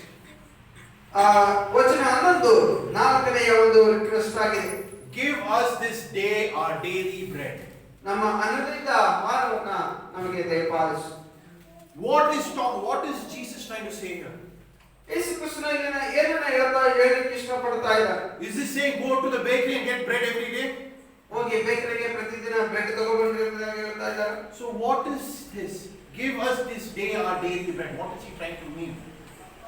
ವಚನ 11 ನಾಲ್ಕನೆಯ ಒಂದು ರಿಕ್ವೆಸ್ಟ್ ಆಗಿದೆ. Give us this day our daily bread. ನಮ್ಮ ಅನುದಿನದ ಆಹಾರವನ್ನ ನಮಗೆ ದಯಪಾಲಿಸು. What is Jesus trying to say here? ಯೇಸು ಕ್ರಿಸ್ತನು ಏನನ್ನ ಹೇಳಲಿಕ್ಕೆ ಇಷ್ಟಪಡ್ತಾ ಇದ್ದಾರೆ? Is he saying go to the bakery and get bread every day? ಹೋಗಿ ಬೇಕರಿಗೆ ಪ್ರತಿದಿನ ಬ್ರೆಡ್ ತಗೊಂಡ್ಬಂದ್ರೆ ಅಂತ ಹೇಳ್ತಾ ಇದ್ದಾರೆ. So what is this? Give us this day our daily bread. What is he trying to mean?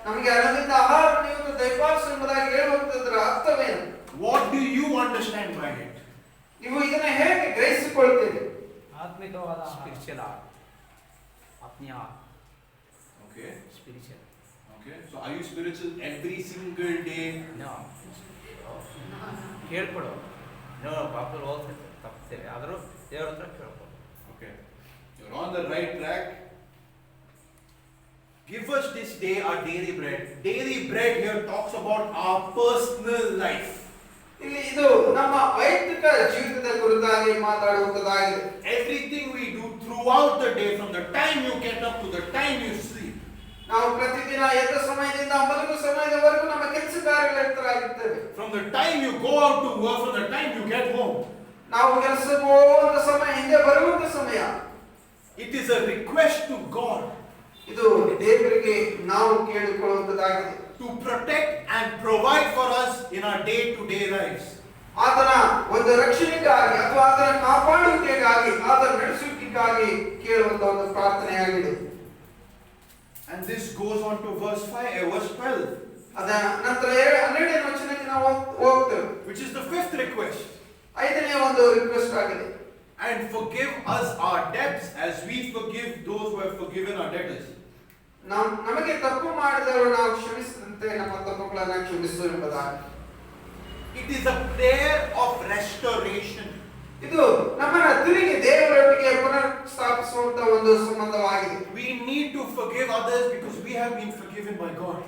ನಮಗೆ ಅನುದಿನದ ಆಹಾರವನ್ನು ಇವತ್ತು ದಯಪಾಲಿಸು ಎಂಬುದಾಗಿ ಹೇಳುವಂತದ್ರ ಅರ್ಥವೇನು? What do you understand by it? ನೀವು ಇದನ್ನ ಹೇಗೆ ಗ್ರಹಿಸಿಕೊಳ್ತೀರಿ? ಆತ್ಮಿಕವಾದ ಆಹಾರ. ಸ್ಪಿರಿಚುವಲ್ ಆತ್ಮೀಯ Okay. Spiritual. Okay. So are you spiritual every single day? No ಕೇಳ್ಕೊಡು. ನೋ ಬಾಬಲ್ ಹೋಗ್ತದೆ ತಪ್ತೇವೆ ಆದರೂ ದೇವ್ರ ಹತ್ರ ಕೇಳ್ಕೊಡು. Okay. You're on the right track. Give us this day our daily bread. Daily bread here talks about our personal life. ಇಲ್ಲಿ ಇದು ನಮ್ಮ ವೈಯಕ್ತಿಕ ಜೀವಿತದ ಕುರಿತಾಗಿ ಮಾತಾಡುವಂತದ್ದಾಗಿದೆ. Everything we do throughout the day, from the time you get up to the time you sleep. ನಾವು ಪ್ರತಿದಿನ ಎದ್ದ ಸಮಯದಿಂದ ಮಲಗುವ ಸಮಯದವರೆಗೂ ನಮ್ಮ ಕೆಲಸ ಕಾರ್ಯಗಳಿರ್ತರಾಗಿರ್ತೇವೆ. From the time you go out to work, from the time you get home. ನಾವು ಕೆಲಸಕ್ಕೆ ಹೋಗುವಂತ ಸಮಯ, ಹಿಂದೆ ಬರುವಂತ ಸಮಯ. It is a request to God ಇದು ದೇವರಿಗೆ ನಾವು ಕೇಳಿಕೊಳ್ಳುವಂತದ್ದಾಗಿದೆ. to protect and provide for us in our day-to-day lives. ಆತನ ಒಂದು ರಕ್ಷಣೆಗಾಗಿ ಅಥವಾ ಆತನ ಕಾಪಾಡುವಿಕೆಗಾಗಿ, ಆತನ ನಡೆಸುವಿಕೆಗಾಗಿ ಕೇಳುವಂತ ಒಂದು ಪ್ರಾರ್ಥನೆಯಾಗಿದೆ. And this goes on to verse 12, ಅದ ನಂತರ 12ನೇ ವಚನಕ್ಕೆ ನಾವು ಹೋಗ್ತೇವೆ, which is the fifth request. 5ನೇ ಒಂದು ರಿಕ್ವೆಸ್ಟ್ ಆಗಿದೆ. And forgive us our debts as we forgive those who have forgiven our debtors. ನಮಗೆ ತಪ್ಪು ಮಾಡಿದವರು ನಾವು ಕ್ಷಮಿಸಿದಂತೆ ನಮ್ಮ ತಪ್ಪುಗಳನ್ನು ಕ್ಷಮಿಸು ಎಂಬುದಾಗಿ. It is a prayer of restoration. ಇದು ನಮ್ಮನ್ನ ತಿರುಗಿ ದೇವರೊಟ್ಟಿಗೆ ಪುನರ್ ಸ್ಥಾಪಿಸುವಂತ ಒಂದು ಸಂಬಂಧವಾಗಿದೆ. We need to forgive others because we have been forgiven by God.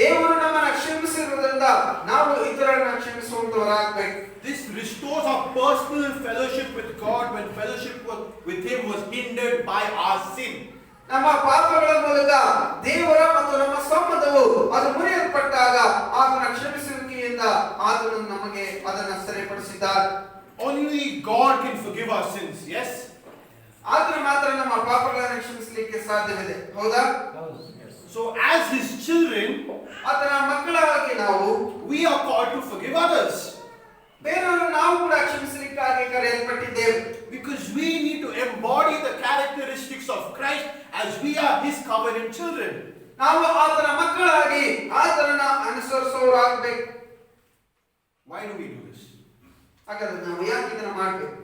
ದೇವರು ನಮ್ಮನ್ನ ಕ್ಷಮಿಸಿರುವುದರಿಂದ ನಾವು ಇತರರನ್ನ ಕ್ಷಮಿಸುವಂತವರಾಗಬೇಕು. This restores our personal fellowship with God when fellowship with Him was hindered by our sin. ನಮ್ಮ ಪಾಪಗಳ ಮೂಲಕ ದೇವರ ಮತ್ತು ನಮ್ಮ ಸಂಬಂಧವು ಅದು ಮುರಿಯಲ್ಪಟ್ಟಾಗ ಆತನ ಕ್ಷಮಿಸುವಿಕೆಯಿಂದ ಆತನು ನಮಗೆ ಅದನ್ನ ಸರಿಪಡಿಸಿದ್ದಾನೆ. Only God can forgive our sins, yes? ಆತನು ಮಾತ್ರ ನಮ್ಮ ಪಾಪಗಳನ್ನು ಕ್ಷಮಿಸಲಿಕ್ಕೆ ಸಾಧ್ಯವಿದೆ, ಹೌದಾ? ಹೌದು. So as His children, ಆತನ ಮಕ್ಕಳಾಗಿ ನಾವು we are called to forgive others. ಬೇರೆಯವರು ನಾವು ಕೂಡ ಕ್ಷಮಿಸಲಿಕ್ಕಾಗಿ ಕರೆಯಲ್ಪಟ್ಟಿದ್ದೇವೆ. Because we need to embody the characteristics of Christ as we are His covenant children. ನಾವು ಆತನ ಮಕ್ಕಳಾಗಿ ಆತನನ್ನ ಅನುಸರಿಸುವವರಾಗಬೇಕು. Why do we do this? ಹಾಗಾದ್ರೆ ನಾವು ಯಾಕೆ ಇದನ್ನ ಮಾಡಬೇಕು?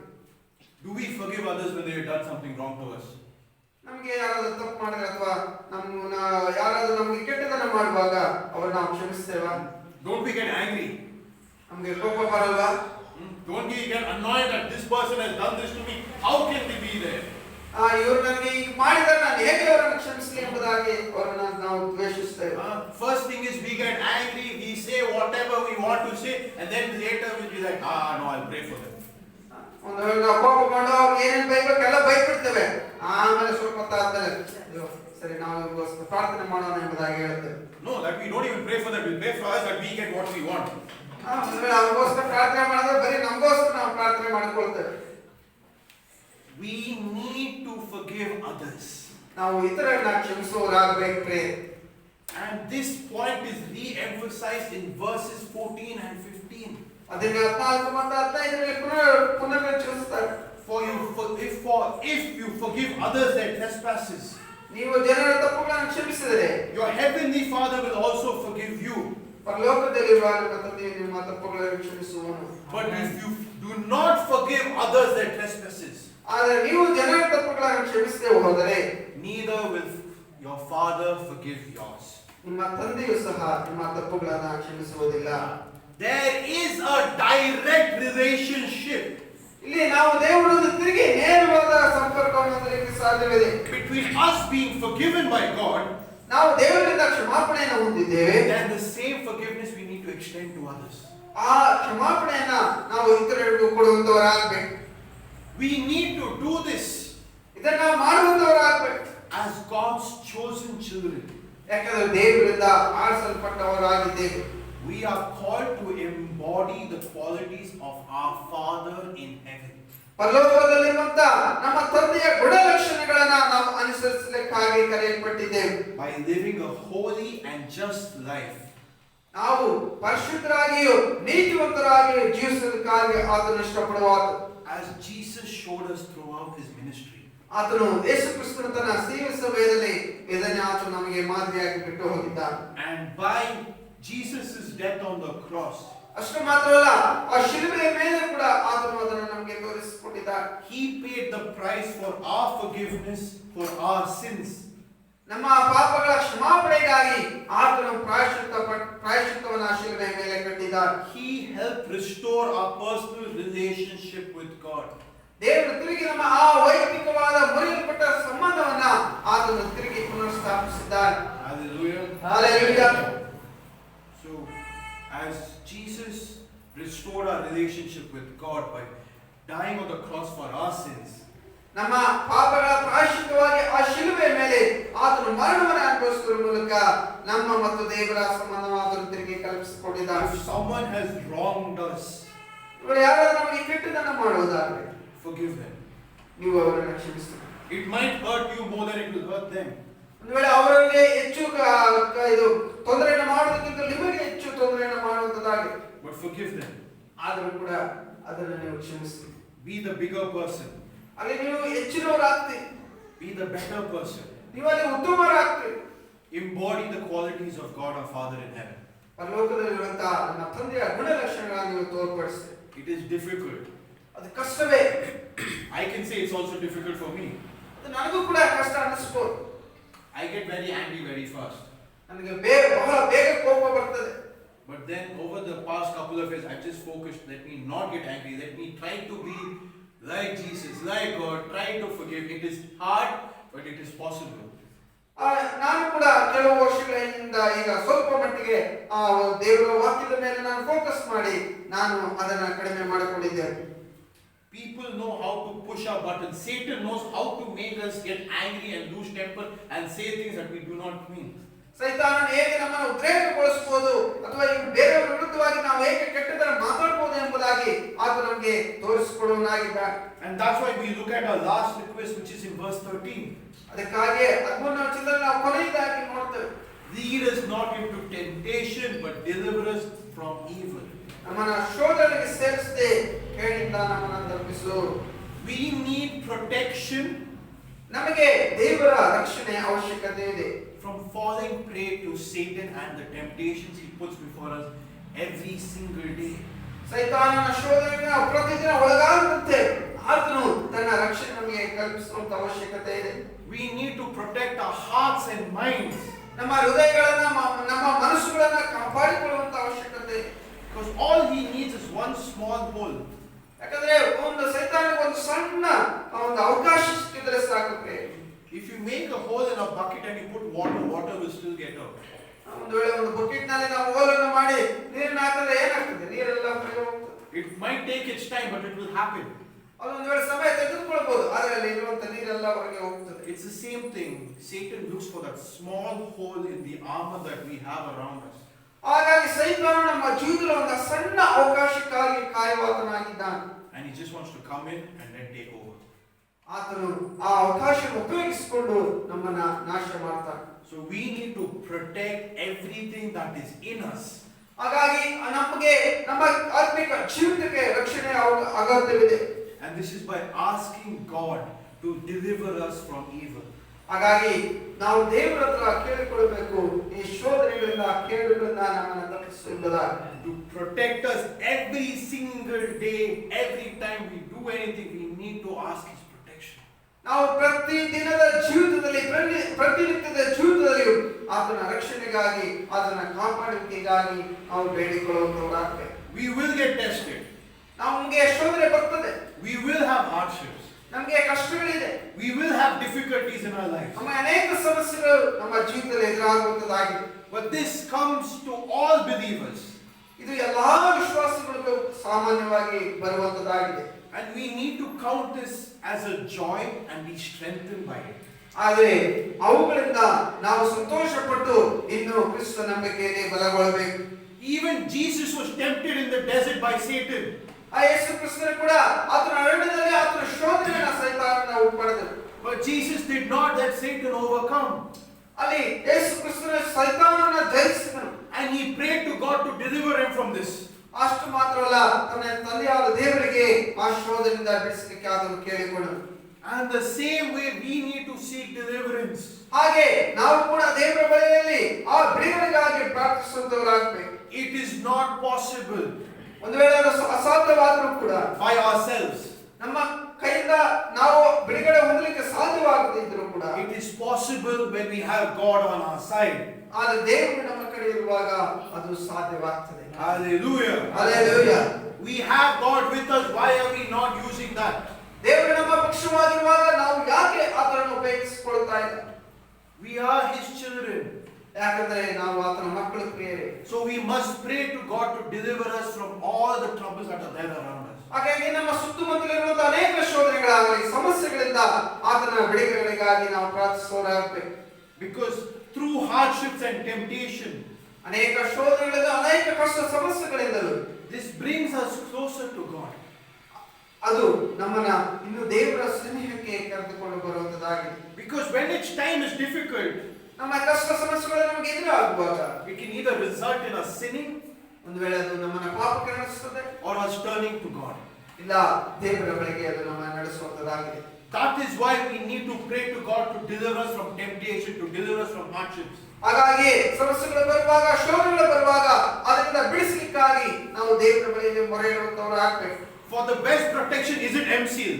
Do we forgive others when they have done something wrong to us? ನಮಗೆ ಯಾರಾದ್ರೂ ತಪ್ಪು ಮಾಡಿದ್ರೆ ಅಥವಾ ಯಾರಾದ್ರೂ ನಮಗೆ ಕೆಟ್ಟದನ್ನ ಮಾಡುವಾಗ ಅವ್ರನ್ನ ನಾವು ಕ್ಷಮಿಸ್ತೇವಾ? Don't we get angry? ನಮಗೆ ಕೋಪ ಬರಲ್ವಾ? Don't we get annoyed that this person has done this to me? How can they be there? ಇವರು ನನಗೆ ಈಗ ಮಾಡಿದರೆ ನಾನು ಹೇಗೆ ಅವರನ್ನು ಕ್ಷಮಿಸಲಿ ಎಂಬುದಾಗಿ ಅವರನ್ನು ನಾವು ದ್ವೇಷಿಸ್ತೇವೆ. First thing is we get angry, we say whatever we want to say, and then later we'll be like, no, I'll pray for them. ಒಂದು ವೇಳೆ ನಾವು ಕೋಪಗೊಂಡು ಅವ್ರಿಗೆ ಏನೇನು ಬೈಬೇಕೆಲ್ಲ ಬೈಬಿಡ್ತೇವೆ. ಆಮೇಲೆ ಸ್ವಲ್ಪ ಹೊತ್ತಾದ್ಮೇಲೆ ಸರಿ ನಾವು ಇವ್ರಿಗೋಸ್ಕರ ಪ್ರಾರ್ಥನೆ ಮಾಡೋಣ ಎಂಬುದಾಗಿ ಹೇಳ್ತೇವೆ. No, that we don't even pray for them. We pray for us that we get what we want. ಒಂದು ವೇಳೆ ಅವ್ರಿಗೋಸ್ಕರ ಪ್ರಾರ್ಥನೆ ಮಾಡಿದ್ರೆ ಬರೀ ನಮಗೋಸ್ಕರ ನಾವು ಪ್ರಾರ್ಥನೆ ಮಾಡ್ಕೊಳ್ತೇವೆ. We need to forgive others. ನಾವು ಇತರರನ್ನ ಕ್ಷಮಿಸುವವರಾಗಬೇಕ್ರಿ. And this point is re-emphasized in verses 14 and 15. ಅದನ್ನ 14 ಮತ್ತು 15ರಲ್ಲಿ ಪುನರುಚ್ಚರಿಸುತ್ತಾರೆ. If you forgive others their trespasses, ನೀವು ಜನರ ತಪ್ಪುಗಳನ್ನು ಕ್ಷಮಿಸಿದರೆ your heavenly Father will also forgive you. ಪರಲೋಕದಲ್ಲಿರುವ ನಿಮ್ಮ ತಂದೆಯು ನಿಮ್ಮ ತಪ್ಪುಗಳನ್ನು ಕ್ಷಮಿಸುವನು. But if you do not forgive others their trespasses, ಆದರೆ ನೀವು ಜನರ ತಪ್ಪುಗಳನ್ನು ಕ್ಷಮಿಸದೆ ಹೋದರೆ neither will your Father forgive yours. ನಿಮ್ಮ ತಂದೆಯು ಸಹ ನಿಮ್ಮ ತಪ್ಪುಗಳನ್ನು ಕ್ಷಮಿಸುವುದಿಲ್ಲ. There is a direct relationship ಇಲ್ಲಿ ನಾವು ದೇವರನ್ನು ತಿರುಗಿ ನೇರವಾದ ಸಂಪರ್ಕವನ್ನು ಹೊಂದಲಿಕ್ಕೆ ಸಾಧ್ಯವಿದೆ. between us being forgiven by God, ನಾವು ದೇವರಿಂದ ಕ್ಷಮಾಪಣೆಯನ್ನು ಹೊಂದಿದ್ದೇವೆ, then the same forgiveness we need to extend to others. ಆ ಕ್ಷಮಾಪಣೆಯನ್ನ ನಾವು ಇತರರಿಗೂ ಕೊಡುವಂತವರಾಗಬೇಕು. We need to do this ಇದನ್ನ ಮಾಡುವಂತವರಾಗಬೇಕು. As God's chosen children, ಯಾಕಂದ್ರೆ ದೇವರಿಂದ ಆರಿಸಲ್ಪಟ್ಟವರಾಗಿದ್ದೇವೆ. we are called to embody the qualities of our Father in heaven. ಪರಲೋಕದಲ್ಲಿರುವಂತ ನಮ್ಮ ತಂದೆಯ ಗುಣಲಕ್ಷಣಗಳನ್ನ ನಾವು ಅನುಸರಿಸಲಿಕ್ಕಾಗಿ ಕರೆಯಲ್ಪಟ್ಟಿದ್ದೇವೆ. By living a holy and just life. ನಾವು ಪರಿಶುದ್ಧರಾಗಿಯೂ ನೀತಿವಂತರಾಗಿಯೂ ಜೀವಿಸಲಿಕ್ಕಾಗಿ ಆತನು ಇಷ್ಟಪಡುವಾಗ, As Jesus showed us throughout his ministry. ಆತನು ಯೇಸು ಕ್ರಿಸ್ತನ ತನ್ನ ಸೇವೆ ಸಮಯದಲ್ಲಿ ಇದನ್ನೇ ಆತನು ನಮಗೆ ಮಾದರಿಯಾಗಿ ಬಿಟ್ಟು ಹೋಗಿದ್ದಾನೆ. And by Jesus' death on the cross, ಅಷ್ಟು ಮಾತ್ರವಲ್ಲ, ಆ ಶಿಲುಬೆಯ ಮೇಲೆ ಕೂಡ ಆತನು ಅದನ್ನು ನಮಗೆ ತೋರಿಸಿಕೊಟ್ಟಿದ್ದಾನೆ. he paid the price for our forgiveness, for our sins. ನಮ್ಮ ಪಾಪಗಳ ಕ್ಷಮಾಪಣೆಗಾಗಿ ಆತನು ಪ್ರಾಯಶ್ಚಿತ್ತವನ್ನು ಆ ಶಿಲುಬೆಯ ಮೇಲೆ ಕಟ್ಟಿದ್ದಾನೆ. He helped restore our personal relationship with God. ದೇವರು ತಿರುಗಿ ನಮ್ಮ ಆ ವೈಯಕ್ತಿಕವಾದ ಮುರಿಯಲ್ಪಟ್ಟ ಸಂಬಂಧವನ್ನ ಆತನು ತಿರುಗಿ ಪುನರ್ಸ್ಥಾಪಿಸಿದ್ದಾನೆ. Hallelujah. Hallelujah. So, as Jesus restored our relationship with God by dying on the cross for our sins, ನಮ್ಮ ಪಾಪಗಳ ಪ್ರಾಯಶ್ಚಿತ್ತವಾಗಿ ಆ ಶಿಲುಬೆಯ ಮೇಲೆ ಆತನು ಮರಣವನ್ನು ಅನುಭವಿಸುವ ಮೂಲಕ ನಮ್ಮ ಮತ್ತು ದೇವರ ಸಂಬಂಧವಾದನ್ನು ತಿರುಗಿ ಕಲ್ಪಿಸಿಕೊಂಡಿದ್ದಾನೆ. if someone has wronged us, ಇವರು ಯಾರಾದ್ರೂ ನಮಗೆ ಕೆಟ್ಟದನ್ನು ಮಾಡುವುದಾದ್ರೆ forgive them. ನೀವು ಅವರನ್ನು ಕ್ಷಮಿಸಿ. It might hurt you more than it will hurt them. ಒಂದು ವೇಳೆ ಅವರಿಗೆ ಹೆಚ್ಚು ಇದು ತೊಂದರೆಯನ್ನು ಮಾಡೋದಕ್ಕಿಂತ ನಿಮಗೆ ಹೆಚ್ಚು ತೊಂದರೆಯನ್ನು ಮಾಡುವಂತದ್ದಾಗಿದೆ. But forgive them. ಆದರೂ ಕೂಡ ಅದನ್ನು ನೀವು ಕ್ಷಮಿಸಿ. Be the bigger person. ಅಲ್ಲಿ ನೀವು ಹೆಚ್ಚಿನವರಾಗ್ತೀರಿ. Be the better person. ನೀವು ಅಲ್ಲಿ ಉತ್ತಮರಾಗ್ತೀರಿ. Embody the qualities of God our Father in heaven. ಪರಲೋಕದಲ್ಲಿರುವಂತಹ ನಮ್ಮ ತಂದೆಯ ಗುಣಲಕ್ಷಣಗಳನ್ನು ನೀವು ತೋರ್ಪಡಿಸಿ. It is difficult. ಅದು ಕಷ್ಟವೇ. I can say it's also difficult for me. ಅದು ನನಗೂ ಕೂಡ ಕಷ್ಟ ಅನಿಸ್ಬೋದು. I get very angry very fast. ನನಗೆ ಬಹಳ ಬೇಗ ಕೋಪ ಬರ್ತದೆ. But then over the past couple of years, I've just focused, let me not get angry, let me try to be like Jesus, like God, try to forgive. It is hard, but it is possible. ನಾನು ಕೂಡ ಕೆಲವು ವರ್ಷಗಳಿಂದ ಈಗ ಸ್ವಲ್ಪ ಮಟ್ಟಿಗೆ ಆ ದೇವರ ವಾಕ್ಯದ ಮೇಲೆ ನಾನು ಫೋಕಸ್ ಮಾಡಿ ನಾನು ಅದನ್ನ ಕಡಿಮೆ ಮಾಡಿಕೊಂಡಿದ್ದೇನೆ. People know how to push our buttons. Satan knows how to make us get angry and lose temper and say things that we do not mean. ಸೈತಾನನು ಹೇಗೆ ನಮ್ಮನ್ನು ಉದ್ರೇಕಗೊಳಿಸಬಹುದು ಅಥವಾ ಬೇರೆಯವರ ವಿರುದ್ಧವಾಗಿ ನಾವು ಹೇಗೆ ಕೆಟ್ಟದನ್ನು ಮಾತಾಡಬಹುದು ಎಂಬುದಾಗಿ ಆತ ನಮಗೆ ತೋರಿಸಿಕೊಡುವನಾಗಿದ್ದಾನೆ. And that's why we look at our last request, which is in verse 13. ಅದಕ್ಕಾಗಿ 13ನೇ ವಚನದಲ್ಲಿ ನಾವು ಕೊನೆಯದಾಗಿ ನೋಡ್ತೇವೆ. Lead us not into temptation, but deliver us from evil. ನಮ್ಮನ್ನ ಶೋಧನೆಗೆ ಸೇರಿಸದೆ ಕೇಡಿನಿಂದ ನಮ್ಮನ್ನು ತಪ್ಪಿಸು. We need protection ನಮಗೆ ದೇವರ ರಕ್ಷಣೆ ಅವಶ್ಯಕತೆ ಇದೆ. from falling prey to Satan and the temptations he puts before us every single day. ಸೈತಾನನ ಶೋಧನೆಗೆ ನಾವು ಪ್ರತಿದಿನ ಒಳಗಾಗುವಂತೆ ಆತನು ತನ್ನ ರಕ್ಷಣೆ ನಮಗೆ ಕಲ್ಪಿಸುವಂತ ಅವಶ್ಯಕತೆ ಇದೆ. We need to protect our hearts and minds. ನಮ್ಮ ಹೃದಯಗಳನ್ನ ನಮ್ಮ ಮನಸ್ಸುಗಳನ್ನ ಕಾಪಾಡಿಕೊಳ್ಳುವಂತ ಅವಶ್ಯಕತೆ ಇದೆ. Because all he needs is one small hole. ಯಾಕಂದ್ರೆ ಒಂದು ಸೈತಾನಿಗೆ ಒಂದು ಸಣ್ಣ ಒಂದು ಅವಕಾಶ ಸಿಕ್ಕಿದ್ರೆ ಸಾಕುತ್ತೆ. If you make a hole in a bucket and you put water, water will still get out. ಒಂದು ವೇಳೆ ಒಂದು ಬಕೆಟ್ ನಲ್ಲಿ ನಾವು ಹೋಲನ್ನು ಮಾಡಿ ನೀರನ್ನ ಹಾಕಿದ್ರೆ ಏನಾಗ್ತದೆ? ನೀರೆಲ್ಲ ಹೊರಗೆ ಹೋಗ್ತದೆ. It might take its time, but it will happen. ಅದೊಂದು ವೇಳೆ ಸಮಯ ತೆಗೆದುಕೊಳ್ಬಹುದು, ಆದರೆ ಅಲ್ಲಿ ಇರುವಂತ ನೀರೆಲ್ಲ ಹೊರಗೆ ಹೋಗ್ತದೆ. It's the same thing. Satan looks for that small hole in the armor that we have around us. ಹಾಗಾಗಿ ಸೈತಾನನು ನಮ್ಮ ಜೀವಿತದಲ್ಲಿ ಒಂದು ಸಣ್ಣ ಅವಕಾಶಕ್ಕಾಗಿ ಕಾಯುವಾತನಾಗಿದ್ದಾನೆ. And he just wants to come in and then take over. ಆತನು ಆ ಅವಕಾಶವನ್ನು ಉಪಯೋಗಿಸಿಕೊಂಡು ನಮ್ಮನ್ನ ನಾಶ ಮಾಡ್ತಾನೆ. So we need to protect everything that is in us. ಹಾಗಾಗಿ ನಮಗೆ ನಮ್ಮ ಆತ್ಮಿಕ ಜೀವಿತಕ್ಕೆ ರಕ್ಷಣೆ ಅಗತ್ಯವಿದೆ. And this is by asking God to deliver us from evil. ಹಾಗಾಗಿ ನಾವು ದೇವರ ಹತ್ರ ಕೇಳಿಕೊಳ್ಳಬೇಕು, ಈ ಶೋಧನೆಗಳಿಂದ ಕೇಡುಗಳಿಂದ ನಮ್ಮನ್ನು ತಪ್ಪಿಸು ಎಂಬುದಾಗಿ. To protect us every single day, every time we do anything, we need to ask His protection. ನಾವು ಪ್ರತಿ ದಿನದ ಜೀವಿತದಲ್ಲಿ ಪ್ರತಿನಿತ್ಯದ ಜೀವಿತದಲ್ಲಿ ಆತನ ರಕ್ಷಣೆಗಾಗಿ ಆತನ ಕಾಪಾಡುವಿಕೆಗಾಗಿ ನಾವು ಬೇಡಿಕೊಳ್ಳುವಂತವರಾಗಬೇಕು. We will get tested. ನಮಗೆ ಶೋಧನೆ ಬರ್ತದೆ. We will have hardships. ನಮಗೆ ಕಷ್ಟಗಳಿದೆ. We will have difficulties in our lives. ನಮ್ಮ ಅನೇಕ ಸಮಸ್ಯೆಗಳು ನಮ್ಮ ಜೀವಿತದಲ್ಲಿ ಎದುರಾಗುವಂತದ್ದಾಗಿದೆ. But this comes to all believers. ಇದು ಎಲ್ಲಾ ವಿಶ್ವಾಸಿಗಳಿಗೂ ಸಾಮಾನ್ಯವಾಗಿ ಬರುವಂತದ್ದಾಗಿದೆ. And we need to count this as a joy and be strengthened by it. ಆದರೆ ಅವುಗಳಿಂದ ನಾವು ಸಂತೋಷಪಟ್ಟು ಇನ್ನು ಕ್ರಿಸ್ತ ನಂಬಿಕೆಯಲ್ಲಿ ಬಲಗೊಳ್ಳಬೇಕು. Even Jesus was tempted in the desert by Satan. ಆ ಯೇಸು ಕ್ರಿಸ್ತನು ಕೂಡ ಆತನ ಅರಣ್ಯದಲ್ಲಿ ಆತನ ಶೋಧನೆಯನ್ನು ಸೈತಾನನ ಪಡೆದನು. But Jesus did not let Satan overcome. ಅಲ್ಲಿ ಯೇಸು ಕ್ರಿಸ್ತನು ಸೈತಾನನನ್ನು ಜಯಿಸಿದನು. And he prayed to God to deliver him from this. ಅಷ್ಟು ಮಾತ್ರವಲ್ಲ, ತನ್ನ ತಂದೆಯಾದ ದೇವರಿಗೆ ಆ ಶೋಧನೆಯಿಂದ ಬಿಡಿಸಲಿಕ್ಕೆ ಆತನು ಕೇಳಿಕೊಂಡನು. And the same way we need to seek deliverance. ಹಾಗೆ ನಾವು ಕೂಡ ದೇವರ ಬಳಿಯಲ್ಲಿ ಆ ಬಿಡುಗಡೆಗಾಗಿ ಪ್ರಾರ್ಥಿಸುವಂತವರಾಗಬೇಕು. It is not possible ಒಂದು ವೇಳೆ ಅದು ಅಸಾಧ್ಯವಾದರೂ ಕೂಡ by ourselves. ನಮ್ಮ ಕೈಯಿಂದ ನಾವು ಬಿಡುಗಡೆ ಹೊಂದಲಿಕ್ಕೆ ಸಾಧ್ಯವಾಗದೇ ಇದ್ರೂ ಕೂಡ It is possible when we have God on our side. ಆದರೆ ದೇವರು ನಮ್ಮ ಕಡೆ ಇರುವಾಗ ಅದು ಸಾಧ್ಯವಾಗ್ತದೆ. Hallelujah. Hallelujah. We have God with us. Why are we not using that? ದೇವರು ನಮ್ಮ ಪಕ್ಷವಾಗಿರುವಾಗ ನಾವು ಯಾಕೆ ಆತನನ್ನು ಉಪಯೋಗಿಸಿಕೊಳ್ತಾ ಇಲ್ಲ? We are His children. ಯಾಕಂದ್ರೆ ನಾವು ಆತನ ಮಕ್ಕಳು ಪ್ರಿಯರೇ. So we must pray to God to deliver us from all the troubles that are there around us. ಹಾಗಾಗಿ ನಮ್ಮ ಸುತ್ತಮುತ್ತಲಿರುವಂತಹ ಅನೇಕ ಶೋಧನೆಗಳಾಗಲಿ ಸಮಸ್ಯೆಗಳಿಂದ ಆತನ ಬಿಡುಗಡೆಗಾಗಿ ನಾವು ಪ್ರಾರ್ಥಿಸೋರಾಗಬೇಕು. Because through hardships and temptation, ಅನೇಕ ಶೋಧನೆಗಳಿಂದ ಅನೇಕ ಕಷ್ಟ ಸಮಸ್ಯೆಗಳಿಂದಲೂ this brings us closer to God. ಅದು ನಮ್ಮನ್ನ ಇನ್ನು ದೇವರ ಸನ್ನಿಹಕ್ಕೆ ಕರೆದುಕೊಂಡು ಬರುವಂತದ್ದಾಗಿದೆ. Because when its time is difficult, ನಮ್ಮ ಕಷ್ಟ ಸಮಸ್ಯೆಗಳು ನಮಗೆ ಎದುರಾಗುವಾಗ it can either result in us sinning ಒಂದು ವೇಳೆ ಅದು ನಮ್ಮನ್ನ ಪಾಪಕ್ಕೆ ನಡೆಸುತ್ತದೆ or us turning to God. ಇಲ್ಲ ದೇವರ ಬಳಿಗೆ ಅದು ನಮ್ಮನ್ನು ನಡೆಸುವಂತದ್ದಾಗಿದೆ. That is why we need to pray to God to deliver us from temptation, to deliver us from hardships. ಹಾಗಾಗಿ ಸಮಸ್ಯೆಗಳು ಬರುವಾಗ ಶೋಧನೆಗಳು ಬರುವಾಗ ಅದರಿಂದ ಬಿಡಿಸಲಿಕ್ಕಾಗಿ ನಾವು ದೇವರ ಬಳಿಗೆ ಮೊರೆ ಇಡುವಂತವರು ಆಗ್ಬೇಕು. For the best protection, is it MCL?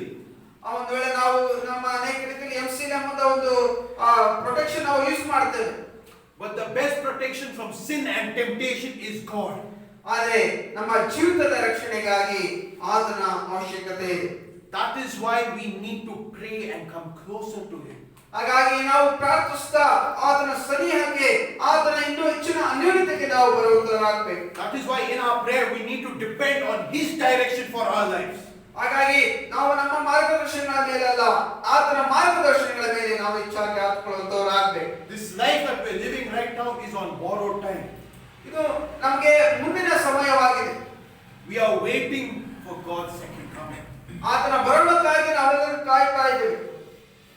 ಆ ಒಂದು ವೇಳೆ ನಾವು ನಮ್ಮ ಅನೇಕ ರೀತಿಯಲ್ಲಿ MCL ಎಂಬ ಒಂದು ಪ್ರೊಟೆಕ್ಷನ್ ನಾವು ಯೂಸ್ ಮಾಡ್ತೇವೆ. But the best protection from sin and temptation is God. ಆದರೆ ನಮ್ಮ ಜೀವಿತದ ರಕ್ಷಣೆಗಾಗಿ ಆತನ ಅವಶ್ಯಕತೆ ಇದೆ. That is why we need to pray and come closer to Him. ಹಾಗಾಗಿ ನಾವು ಪ್ರಾರ್ಥಿಸ್ತಾ ಆತನ ಸನಿಹಕ್ಕೆ ಆತನ ಇನ್ನೂ ಹೆಚ್ಚಿನ ಅನ್ಯೋನ್ಯತೆಗೆ ನಾವು ಬರುವಂತರಾಗಬೇಕು. That is why in our prayer we need to depend on His direction for our lives. ಹಾಗಾಗಿ ನಾವು ನಮ್ಮ ಮಾರ್ಗದರ್ಶನಗಳ ಮೇಲೆ ಅಲ್ಲ, ಆತನ ಮಾರ್ಗದರ್ಶನಗಳ ಮೇಲೆ ನಾವು ಹೆಚ್ಚಾಗಿ ಹಾಕಿಕೊಳ್ಳುವಂತವರಾಗಬೇಕು. This life that we are living right now is on borrowed time. ಇದು ನಮಗೆ ಮುಂದಿನ ಸಮಯವಾಗಿದೆ. We are waiting for God's second coming. ಆತನ ಬರುವುದಕ್ಕಾಗಿ ನಾವೆಲ್ಲರೂ ಕಾಯ್ತಾ ಇದ್ದೇವೆ.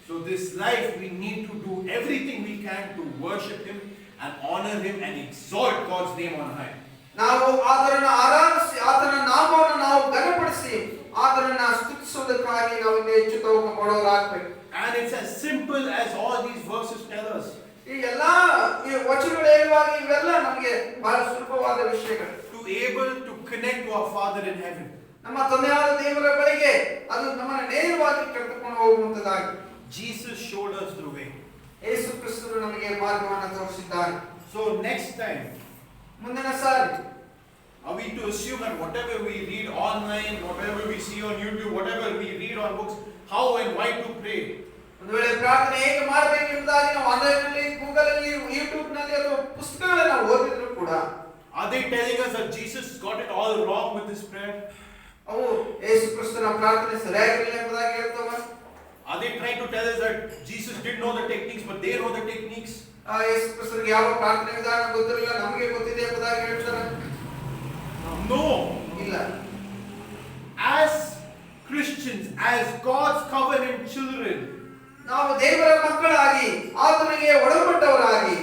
So this life we need to do everything we can to worship Him and honor Him and exalt God's name on high. ನಾವು ಆತನನ್ನು ಆರಾಧಿಸಿ ಆತನ ನಾಮವನ್ನು ನಾವು ಘನಪಡಿಸಿ ಆತನನ್ನು ಸ್ತುತಿಸುವುದಕ್ಕಾಗಿ ನಾವು ಇನ್ನೂ ಹೆಚ್ಚು ತವಕ ಕೊಡೋರಾಗಬೇಕು. And it's as simple as all these verses tell us. ಈ ಎಲ್ಲಾ ಈ ವಚನಗಳು ಹೇಳುವಾಗ ಇವೆಲ್ಲ ನಮಗೆ ಬಹಳ ಸುಲಭವಾದ ವಿಷಯಗಳು. To able to connect to our Father in heaven. ನಮ್ಮ ತಂದೆಯಾದ ದೇವರ ಬಳಿಗೆ ಅದು ನಮ್ಮನ್ನು ನೇರವಾಗಿ ಕರೆದುಕೊಂಡು ಹೋಗುವಂತದ್ದಾಗಿದೆ. Jesus showed us the way. ಯೇಸು ಕ್ರಿಸ್ತನು ನಮಗೆ ಮಾರ್ಗವನ್ನು ತೋರಿಸಿದ್ದಾನೆ. So next time, ಮುಂದಿನ ಸಾರಿ are we to assume that whatever we read online, whatever we see on YouTube, whatever we read on books, how and why to pray? ಒಂದು ವೇಳೆ ಪ್ರಾರ್ಥನೆ ಹೇಗೆ ಮಾಡಬೇಕೆಂಬುದಾಗಿ ನಾವು ಆನ್ಲೈನ್ನಲ್ಲಿ, ಗೂಗಲ್ ಅಲ್ಲಿ, ಯೂಟ್ಯೂಬ್ ನಲ್ಲಿ ಅಥವಾ ಪುಸ್ತಕಗಳನ್ನು ಓದಿದ್ರು ಕೂಡ Are they telling us that Jesus got it all wrong with his prayer? ಅವು ಯೇಸು ಕ್ರಿಸ್ತನ ಪ್ರಾರ್ಥನೆ ಸರಿಯಾಗಿರಲಿಲ್ಲ ಎಂಬುದಾಗಿ ಹೇಳ್ತವ? Are they trying to tell us that Jesus didn't know the techniques, but they know the techniques? ಯೇಸು ಕ್ರಿಸ್ತನಿಗೆ ಯಾವ ಪ್ರಾರ್ಥನೆ ವಿಧಾನ ಗೊತ್ತಿರಲಿಲ್ಲ, ನಮಗೆ ಗೊತ್ತಿದೆ ಎಂಬುದಾಗಿ ಹೇಳ್ತಾರೆ? No. ಇಲ್ಲ. As Christians, as God's covenant children, ನಾವು ದೇವರ ಮಕ್ಕಳಾಗಿ ಆತನಿಗೆ ಒಳಪಟ್ಟವರಾಗಿ,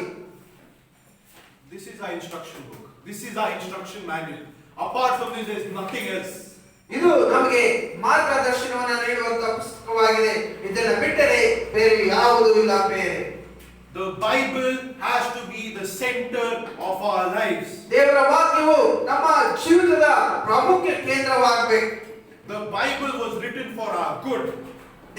this is our instruction book. This is our instruction manual. Apart from this, there is nothing else. ಇದು ನಮಗೆ ಮಾರ್ಗದರ್ಶನವನ್ನು ನೀಡುವಂತಹ ಪುಸ್ತಕವಾಗಿದೆ. ಇದನ್ನು ಬಿಟ್ಟರೆ ಬೇರೆ ಯಾವುದೂ ಇಲ್ಲ ಬೇರೆ. The Bible has to be the center of our lives. ದೇವರ ವಾಕ್ಯವು ನಮ್ಮ ಜೀವಿತದ ಪ್ರಮುಖ ಕೇಂದ್ರವಾಗಬೇಕು. The Bible was written for our good.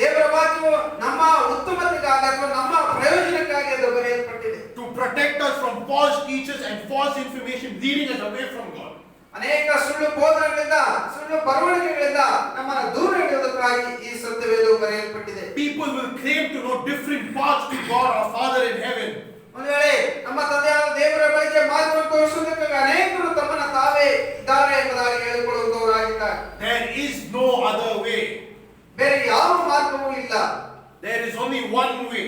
ದೇವರ ವಾಕ್ಯವು ನಮ್ಮ ಉತ್ತಮತೆಗಾಗಿ ಅಥವಾ ನಮ್ಮ ಪ್ರಯೋಜನಕ್ಕಾಗಿ ಅದು ಬರೆಯಲ್ಪಟ್ಟಿದೆ. To protect us from false teachers and false information leading us away from God. ಅನೇಕ ಸುಳ್ಳು ಬೋಧನೆಗಳಿಂದ, ಸುಳ್ಳು ಬರವಣಿಗೆಗಳಿಂದ ನಮ್ಮನ್ನು ದೂರ ಇಡುವುದಕ್ಕಾಗಿ ಈ ಸತ್ಯವೇದವು ಬರೆಯಲ್ಪಟ್ಟಿದೆ. People will claim to know different paths to God, our Father in heaven. ಒಂದು ವೇಳೆ ನಮ್ಮ ತಂದೆಯಾದ ದೇವರ ಬಳಿಗೆ ಮಾರ್ಗವನ್ನು ತೋರಿಸುವುದಕ್ಕಾಗಿ ಅನೇಕರು ತಮ್ಮನ್ನು ತಾವೇ ಇದ್ದಾರೆ ಎಂಬುದಾಗಿ ಹೇಳಿಕೊಳ್ಳುವಂತವರಾಗಿದ್ದಾರೆ. There is no other way only one way.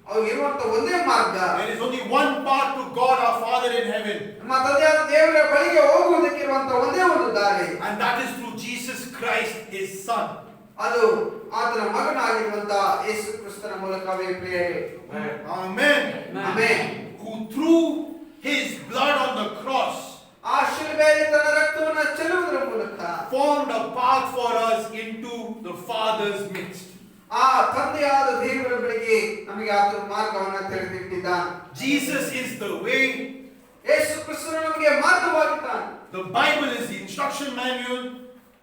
ಅವು ಇರುವಂತ ಒಂದೇ ಮಾರ್ಗ. There is only one path to God our Father in heaven. ನಮ್ಮ ತಂದೆಯಾದ ದೇವರ ಬಳಿಗೆ ಹೋಗುವುದಕ್ಕೆ ಇರುವಂತ ಒಂದೇ ಒಂದು ದಾರಿ. And that is through Jesus Christ, His Son. ಅದು ಆತನ ಮಗನಾಗಿರುವಂತ ಯೇಸು ಕ್ರಿಸ್ತನ ಮೂಲಕವೇ ಪ್ರಿಯರೇ. Amen. Amen. Who through His blood on the cross ಆ ಶಿಲುಬೆಯಲ್ಲಿ ತನ್ನ ರಕ್ತವನ್ನು ಚೆಲ್ಲುವುದರ ಮೂಲಕ formed a path for us into the Father's midst. ಆ ತಂದೆಯಾದ ದೇವರ ಬಳಿಗೆ ನಮಗೆ ಆತನ ಮಾರ್ಗವನ್ನು ತೆರೆದಿಟ್ಟಿದ್ದಾನೆ. Jesus is the way. ಯೇಸು ಕ್ರಿಸ್ತನು ನಮಗೆ ಮಾರ್ಗವಾಗಿದ್ದಾನೆ. The Bible is the instruction manual.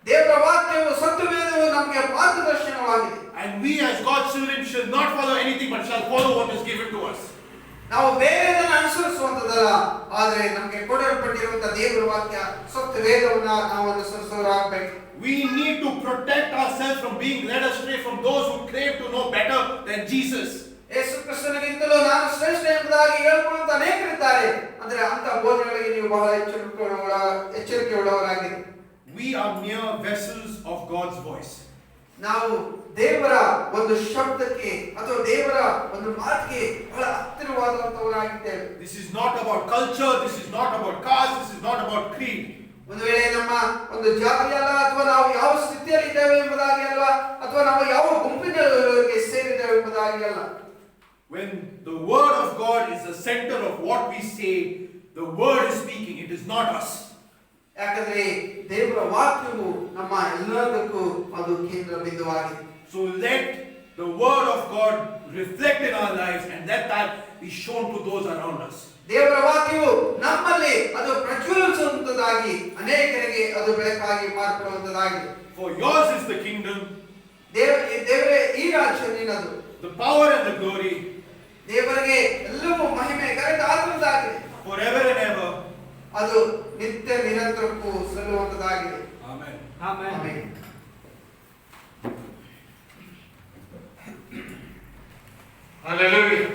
ದೇವರ ವಾಕ್ಯವು ಸತ್ಯವೇದವು ನಮಗೆ ಮಾರ್ಗದರ್ಶನವಾಗಿದೆ. And we as God's children shall not follow anything but shall follow what is given to us. ನಾವು ಬೇರೆದನ್ನು ಅನುಸರಿಸುವಂತದಲ್ಲ, ಆದರೆ ನಮಗೆ ಕೊಡಲ್ಪಟ್ಟಿರುವಂತಹ ದೇವರ ವಾಕ್ಯ ಸತ್ಯವೇದವನ್ನ ನಾವು ಅನುಸರಿಸುವವರಾಗಬೇಕು. We need to protect ourselves from being led astray from those who claim to know better than Jesus. ಯೇಸು ಕ್ರಿಸ್ತನಿಗಿಂತಲೂ ನಾನು ಶ್ರೇಷ್ಠ ಎಂಬುದಾಗಿ ಹೇಳಿಕೊಳ್ಳುವಂತ ಅನೇಕರಿದ್ದಾರೆ. ಅಂದ್ರೆ ಅಂತ ಬೋಧನೆಗಳಿಗೆ ನೀವು ಬಹಳ ಎಚ್ಚರಿಕೆ ಉಳ್ಳವರಾಗಿದೆ. We are mere vessels of God's voice. ನಾವು ದೇವರ ಒಂದು ಶಬ್ದಕ್ಕೆ ಅಥವಾ ದೇವರ ಒಂದು ಮಾತಿಗೆ ಬಹಳ ಹತ್ತಿರವಾದಂತವರಾಗಿದ್ದೇವೆ. This is not about culture, this is not about caste, this is not about creed. ಒಂದು ವೇಳೆ ನಮ್ಮ ಒಂದು ಜಾತಿ ಅಲ್ಲ, ಅಥವಾ ನಾವು ಯಾವ ಸ್ಥಿತಿಯಲ್ಲಿ ಇದ್ದೇವೆ ಎಂಬುದಾಗಿ ಅಲ್ಲ, ಅಥವಾ ನಾವು ಯಾವ ಗುಂಪಿನವರಿಗೆ ಸೇರಿದ್ದೇವೆ ಎಂಬುದಾಗಿ ಅಲ್ಲ. When the word of God is the center of what we say, the word is speaking, it is not us. ಯಾಕಂದ್ರೆ ದೇವರ ವಾಕ್ಯವು ನಮ್ಮ ಎಲ್ಲದಕ್ಕೂ ಅದು ಕೇಂದ್ರ ಬಿಂದುವಾಗಿದೆ. So let the word of God reflect in our lives and let that be shown to those around us. ದೇವರ ವಾಕ್ಯವು ನಮ್ಮಲ್ಲಿ ಅದು ಪ್ರಜ್ವಲಿಸುವಂತದಾಗಿ ಅನೇಕರಿಗೆ ಅದು ಬೆಳಕಾಗಿ ಮಾರ್ಪಡುವಂತದಾಗಿದೆ. For yours is the kingdom, ದೇವರೇ ಈ ರಾಜ್ಯ ನಿನ್ನದು, the power and the glory, ದೇವರಿಗೆ ಎಲ್ಲವೂ ಮಹಿಮೆ ಘನತೆ ಆತನದಾಗಿದೆ, forever and ever. ಅದು ನಿತ್ಯ ನಿರಂತರಕ್ಕೂ ಸಲ್ಲುವಂತದಾಗಿದೆ. Amen. ಆಮೆನ್. ಆಮೆನ್. Hallelujah.